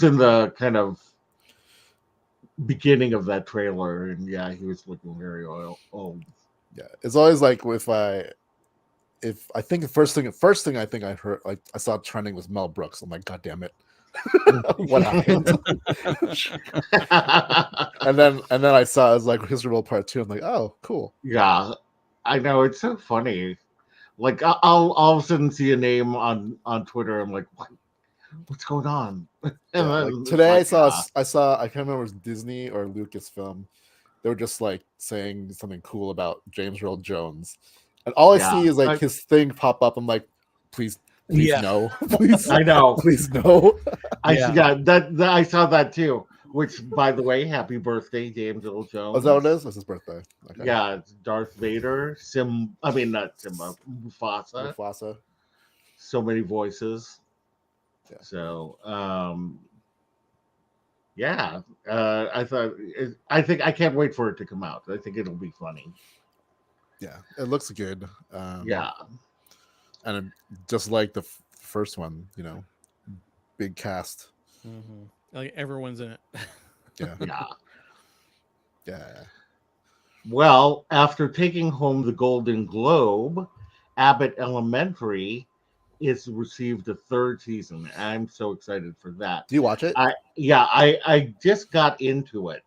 Speaker 1: in the kind of beginning of that trailer, and yeah, he was looking very old.
Speaker 3: Yeah, it's always like if I think the first thing I think I heard, like I saw trending was Mel Brooks. I'm like, God damn it, what happened? and then I saw it was like History World Part 2. I'm like, oh, cool.
Speaker 1: Yeah, I know, it's so funny. Like I'll all of a sudden see a name on Twitter. I'm like, what's going on? And
Speaker 3: Yeah,
Speaker 1: then
Speaker 3: like
Speaker 1: it's
Speaker 3: today
Speaker 1: like,
Speaker 3: I saw I can't remember if it was Disney or Lucasfilm. They were just like saying something cool about James Earl Jones, and all I see is like his thing pop up. I'm like, please
Speaker 2: Yeah.
Speaker 3: no, please.
Speaker 1: I know.
Speaker 3: Please no.
Speaker 1: that I saw that too. Which, by the way, happy birthday, James Earl Jones.
Speaker 3: Oh, is that what it is? It's his birthday. Okay.
Speaker 1: Yeah, it's Darth Vader. Not Simba. Mufasa.
Speaker 3: Mufasa.
Speaker 1: So many voices.
Speaker 3: Yeah.
Speaker 1: So, yeah. I think I can't wait for it to come out. I think it'll be funny.
Speaker 3: Yeah, it looks good.
Speaker 1: Yeah.
Speaker 3: And just like the first one, big cast.
Speaker 2: Mm-hmm. Like everyone's in it.
Speaker 3: Yeah.
Speaker 1: Yeah.
Speaker 3: Yeah.
Speaker 1: Well, after taking home the Golden Globe, Abbott Elementary is received a third season. I'm so excited for that.
Speaker 3: Do you watch it?
Speaker 1: I just got into it.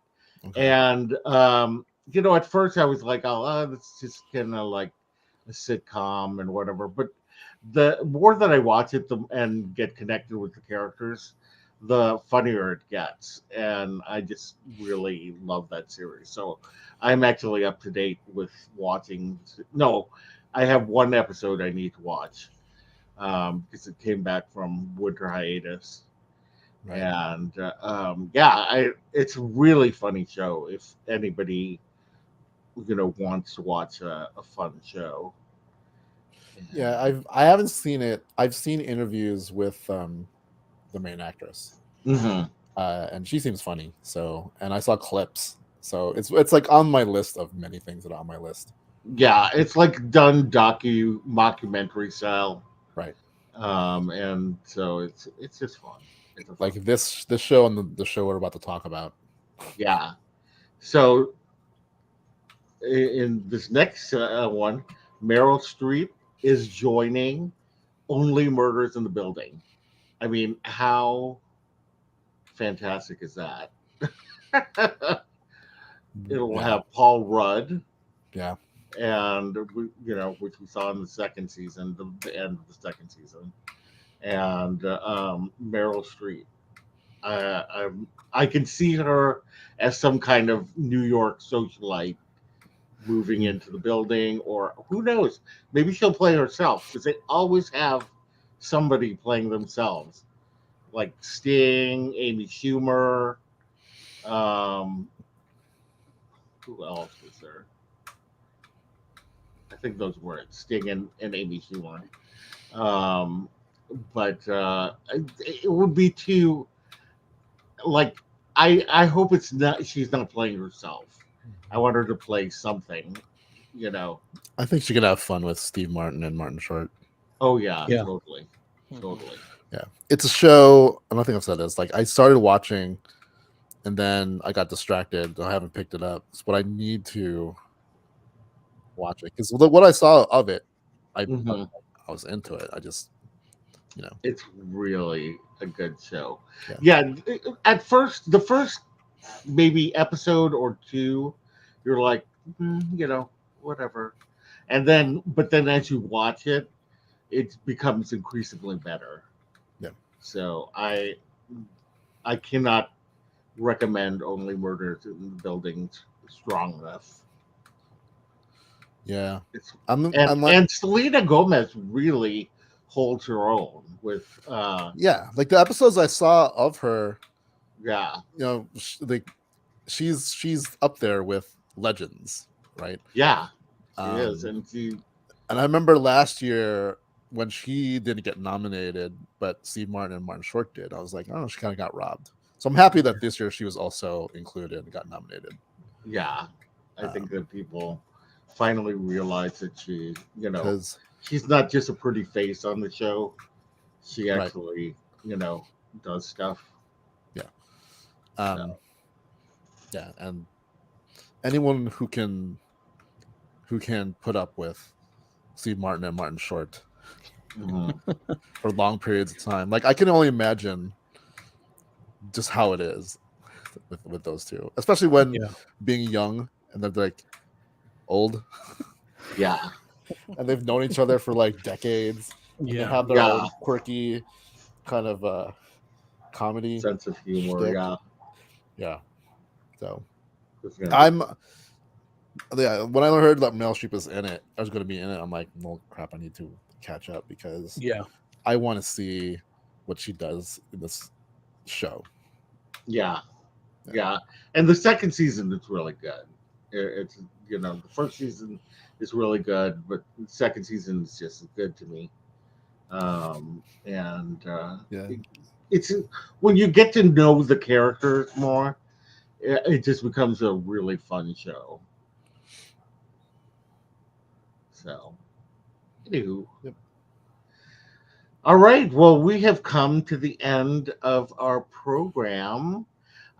Speaker 3: Okay.
Speaker 1: And at first I was like, oh, that's just kind of like a sitcom and whatever. But the more that I watch it and get connected with the characters, the funnier it gets. And I just really love that series. So I'm actually up to date with watching. No, I have one episode I need to watch because it came back from winter hiatus.
Speaker 3: Right.
Speaker 1: And it's a really funny show if anybody wants to watch a fun show.
Speaker 3: Yeah, I haven't seen it. I've seen interviews with the main actress, and she seems funny. So, and I saw clips. So it's like on my list of many things that are on my list.
Speaker 1: Yeah, it's like done mockumentary style,
Speaker 3: right?
Speaker 1: And so it's just fun. It's
Speaker 3: like this show and the show we're about to talk about.
Speaker 1: Yeah. So in this next one, Meryl Streep is joining Only Murders in the Building. I mean, how fantastic is that? It'll have Paul Rudd.
Speaker 3: Yeah.
Speaker 1: And which we saw in the second season, the end of the second season, and Meryl Streep. I can see her as some kind of New York socialite moving into the building, or who knows? Maybe she'll play herself because they always have somebody playing themselves, like Sting, Amy Schumer. Um, who else was there? I think those were it, Sting and Amy Schumer. Um, but it would be too like I hope it's not she's not playing herself. I want her to play something, you know.
Speaker 3: I think she could have fun with Steve Martin and Martin Short.
Speaker 1: Oh yeah,
Speaker 2: Yeah.
Speaker 1: totally.
Speaker 2: Mhm.
Speaker 1: Totally.
Speaker 3: Yeah, it's a show. I don't think I've said this. Like I started watching, and then I got distracted. I haven't picked it up. But I need to watch it because what I saw of it,
Speaker 1: Hmm.
Speaker 3: I was into it. I just, you know,
Speaker 1: It's really a good show.
Speaker 3: Yeah.
Speaker 1: Yeah, at first the first maybe episode or two, you're like, you know, whatever. And then but then as you watch it, it becomes increasingly better.
Speaker 3: Yeah.
Speaker 1: So I cannot recommend Only Murders in the Building strong enough.
Speaker 3: yeah.
Speaker 1: It's
Speaker 3: I'm like,
Speaker 1: and Selena Gomez really holds her own with
Speaker 3: yeah, like the episodes I saw of her,
Speaker 1: yeah,
Speaker 3: you know, like she's up there with legends, right?
Speaker 1: yeah, she is,
Speaker 3: Um,
Speaker 1: and she
Speaker 3: and I remember last year when she didn't get nominated, but Steve Martin and Martin Short did. I was like, oh, she kind of got robbed. So I'm happy that this year she was also included and got nominated.
Speaker 1: yeah, I think
Speaker 3: Um,
Speaker 1: that people finally realize that she, you know,
Speaker 3: because
Speaker 1: she's not just a pretty face on the show. She
Speaker 3: right,
Speaker 1: actually, you know, does stuff.
Speaker 3: yeah,
Speaker 1: So
Speaker 3: yeah, and anyone who can put up with Steve Martin and Martin Short
Speaker 1: mhm.
Speaker 3: for long periods of time, like I can only imagine just how it is with those two, especially when
Speaker 2: Yeah.
Speaker 3: being young and they're like old
Speaker 1: Yeah,
Speaker 3: and they've known each other for like decades and they
Speaker 2: Yeah.
Speaker 3: have their
Speaker 1: yeah,
Speaker 3: own quirky kind of comedy
Speaker 1: sense of humor.
Speaker 3: shtick.
Speaker 1: Yeah,
Speaker 3: Yeah. So
Speaker 1: it's gonna be
Speaker 3: I'm yeah, when I heard that Meryl Streep was in it, I was gonna be in it, I'm like, well crap, I need to catch up because
Speaker 2: Yeah.
Speaker 3: I want to see what she does in this show.
Speaker 1: yeah, yeah. And the second season is really good. It's you know the first season is really good, but the second season is just as good to me. And
Speaker 3: Yeah.
Speaker 1: it's when you get to know the characters more, it just becomes a really fun show. So, anywho.
Speaker 3: Yep.
Speaker 1: All right. Well, we have come to the end of our program.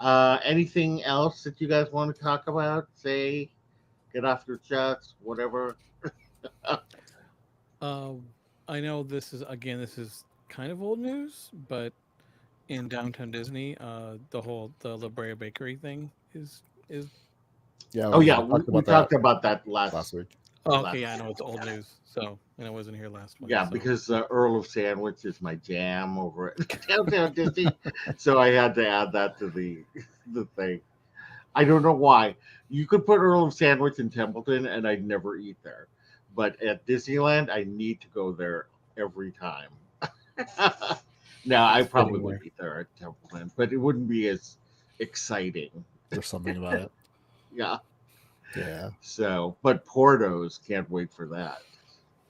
Speaker 1: Anything else that you guys want to talk about? Say, get off your chest, whatever.
Speaker 2: Uh, I know this is kind of old news, but in downtown Disney, the La Brea Bakery thing is.
Speaker 3: Yeah,
Speaker 1: Oh yeah,
Speaker 3: we talked
Speaker 1: we
Speaker 3: about that
Speaker 1: talked about that
Speaker 3: last week.
Speaker 2: Oh,
Speaker 1: last
Speaker 2: okay, yeah, I know it's old news, so and I wasn't here last one.
Speaker 1: yeah,
Speaker 2: So.
Speaker 1: because the Earl of Sandwich is my jam over at downtown Disney, so I had to add that to the thing. I don't know why. You could put Earl of Sandwich in Templeton, and I'd never eat there. But at Disneyland, I need to go there every time. Now, I
Speaker 2: It's
Speaker 1: probably
Speaker 2: fitting
Speaker 1: would
Speaker 2: there.
Speaker 1: eat there at Templeton, but it wouldn't be as exciting.
Speaker 3: There's something about it.
Speaker 1: Yeah.
Speaker 3: Yeah.
Speaker 1: So, but Portos, can't wait for that.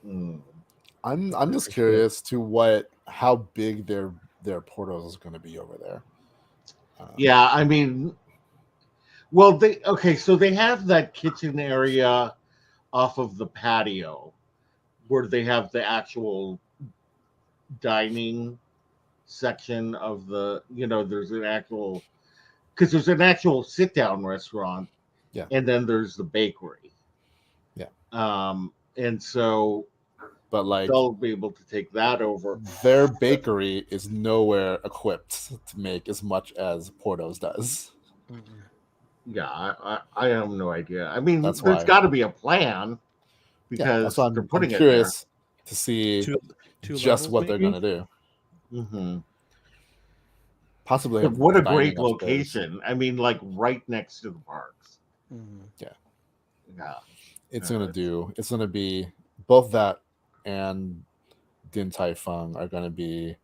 Speaker 1: Mm.
Speaker 3: I'm just curious to how big their portals is going to be over there.
Speaker 1: Yeah, I mean, well, so they have that kitchen area off of the patio where they have the actual dining section of there's an actual because there's an actual sit down restaurant,
Speaker 3: Yeah.
Speaker 1: and then there's the bakery.
Speaker 3: Yeah.
Speaker 1: And so
Speaker 3: But like
Speaker 1: they'll be able to take that over.
Speaker 3: their bakery is nowhere equipped to make as much as Porto's does.
Speaker 2: Mhm.
Speaker 1: Yeah, I have no idea. I mean,
Speaker 3: That's
Speaker 1: there's
Speaker 3: why.
Speaker 1: got to be a plan
Speaker 3: Yeah, that's
Speaker 1: because
Speaker 3: why
Speaker 1: they're
Speaker 3: I'm
Speaker 1: putting it
Speaker 3: curious to see
Speaker 2: Two
Speaker 3: just
Speaker 2: levels,
Speaker 3: what they're
Speaker 2: maybe?
Speaker 3: going to do.
Speaker 1: there. Hmm.
Speaker 3: Possibly. have
Speaker 1: What a
Speaker 3: dining
Speaker 1: great
Speaker 3: upstairs.
Speaker 1: location. I mean, like right next to the parks.
Speaker 2: Mhm.
Speaker 1: Yeah.
Speaker 3: It's
Speaker 1: Yeah,
Speaker 3: gonna
Speaker 1: that's-
Speaker 3: do. It's gonna be both that and Din Tai Fung are gonna be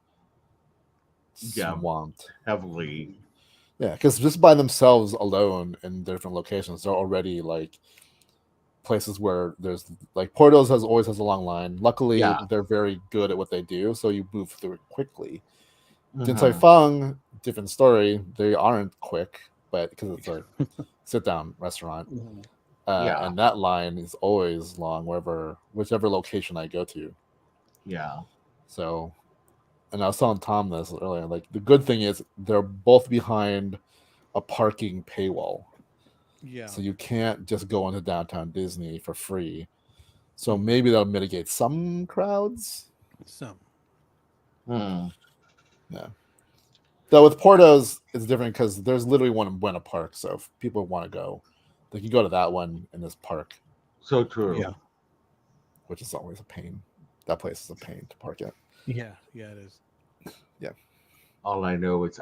Speaker 1: Yeah.
Speaker 3: swamped.
Speaker 1: Heavily.
Speaker 3: Yeah, because just by themselves alone in different locations, they're already like places where there's like Portos always has a long line. Luckily,
Speaker 1: Yeah.
Speaker 3: they're very good at what they do, so you move through it quickly. Din Tai
Speaker 1: Mhm.
Speaker 3: Fung, different story. They aren't quick, but because it's a sit-down restaurant,
Speaker 2: Mhm.
Speaker 1: Yeah.
Speaker 3: and that line is always long whichever location I go to.
Speaker 1: Yeah.
Speaker 3: So, and I was telling Tom this earlier. Like the good thing is they're both behind a parking paywall.
Speaker 2: Yeah.
Speaker 3: So you can't just go into downtown Disney for free. So maybe that'll mitigate some crowds.
Speaker 2: Some.
Speaker 1: Hmm.
Speaker 3: Yeah. Though with Portos, it's different because there's literally one in Buena Park. So if people want to go, they can go to that one in this park,
Speaker 1: So true.
Speaker 2: Yeah.
Speaker 3: which is always a pain. That place is a pain to park at.
Speaker 2: Yeah. Yeah, it is.
Speaker 1: All I know is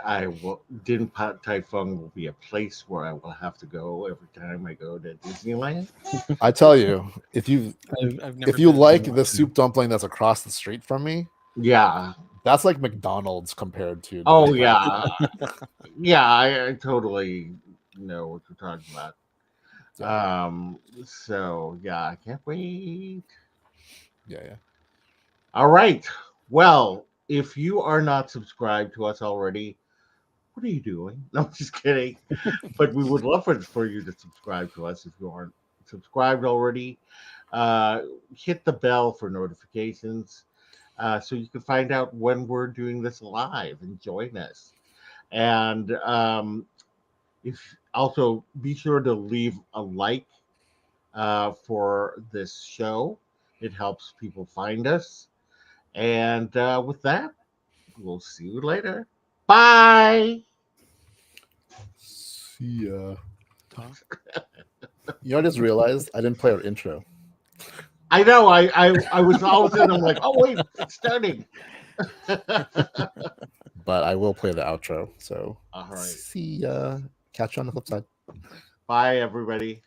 Speaker 1: Din Tai Fung will be a place where I will have to go every time I go to Disneyland.
Speaker 3: I tell you, if
Speaker 2: I've never
Speaker 3: if you
Speaker 2: been,
Speaker 3: like
Speaker 2: I want
Speaker 3: the
Speaker 2: to.
Speaker 3: soup dumpling that's across the street from me,
Speaker 1: Yeah.
Speaker 3: that's like McDonald's compared to.
Speaker 1: Oh yeah. Yeah, I totally know what you're talking about.
Speaker 3: Yeah.
Speaker 1: So yeah, I can't wait.
Speaker 3: Yeah.
Speaker 1: All right. Well, if you are not subscribed to us already, what are you doing? No, I'm just kidding. But we would love for you to subscribe to us if you aren't subscribed already. Hit the bell for notifications so you can find out when we're doing this live and join us. And if also be sure to leave a like for this show. It helps people find us. And with that, we'll see you later. Bye.
Speaker 3: See ya.
Speaker 2: Tom?
Speaker 3: You know, I just realized I didn't play our intro,
Speaker 1: I know. I was all of a sudden I'm like, oh wait, it's starting.
Speaker 3: but I will play the outro. So,
Speaker 1: All right.
Speaker 3: see ya. Catch you on the flip side.
Speaker 1: Bye, everybody.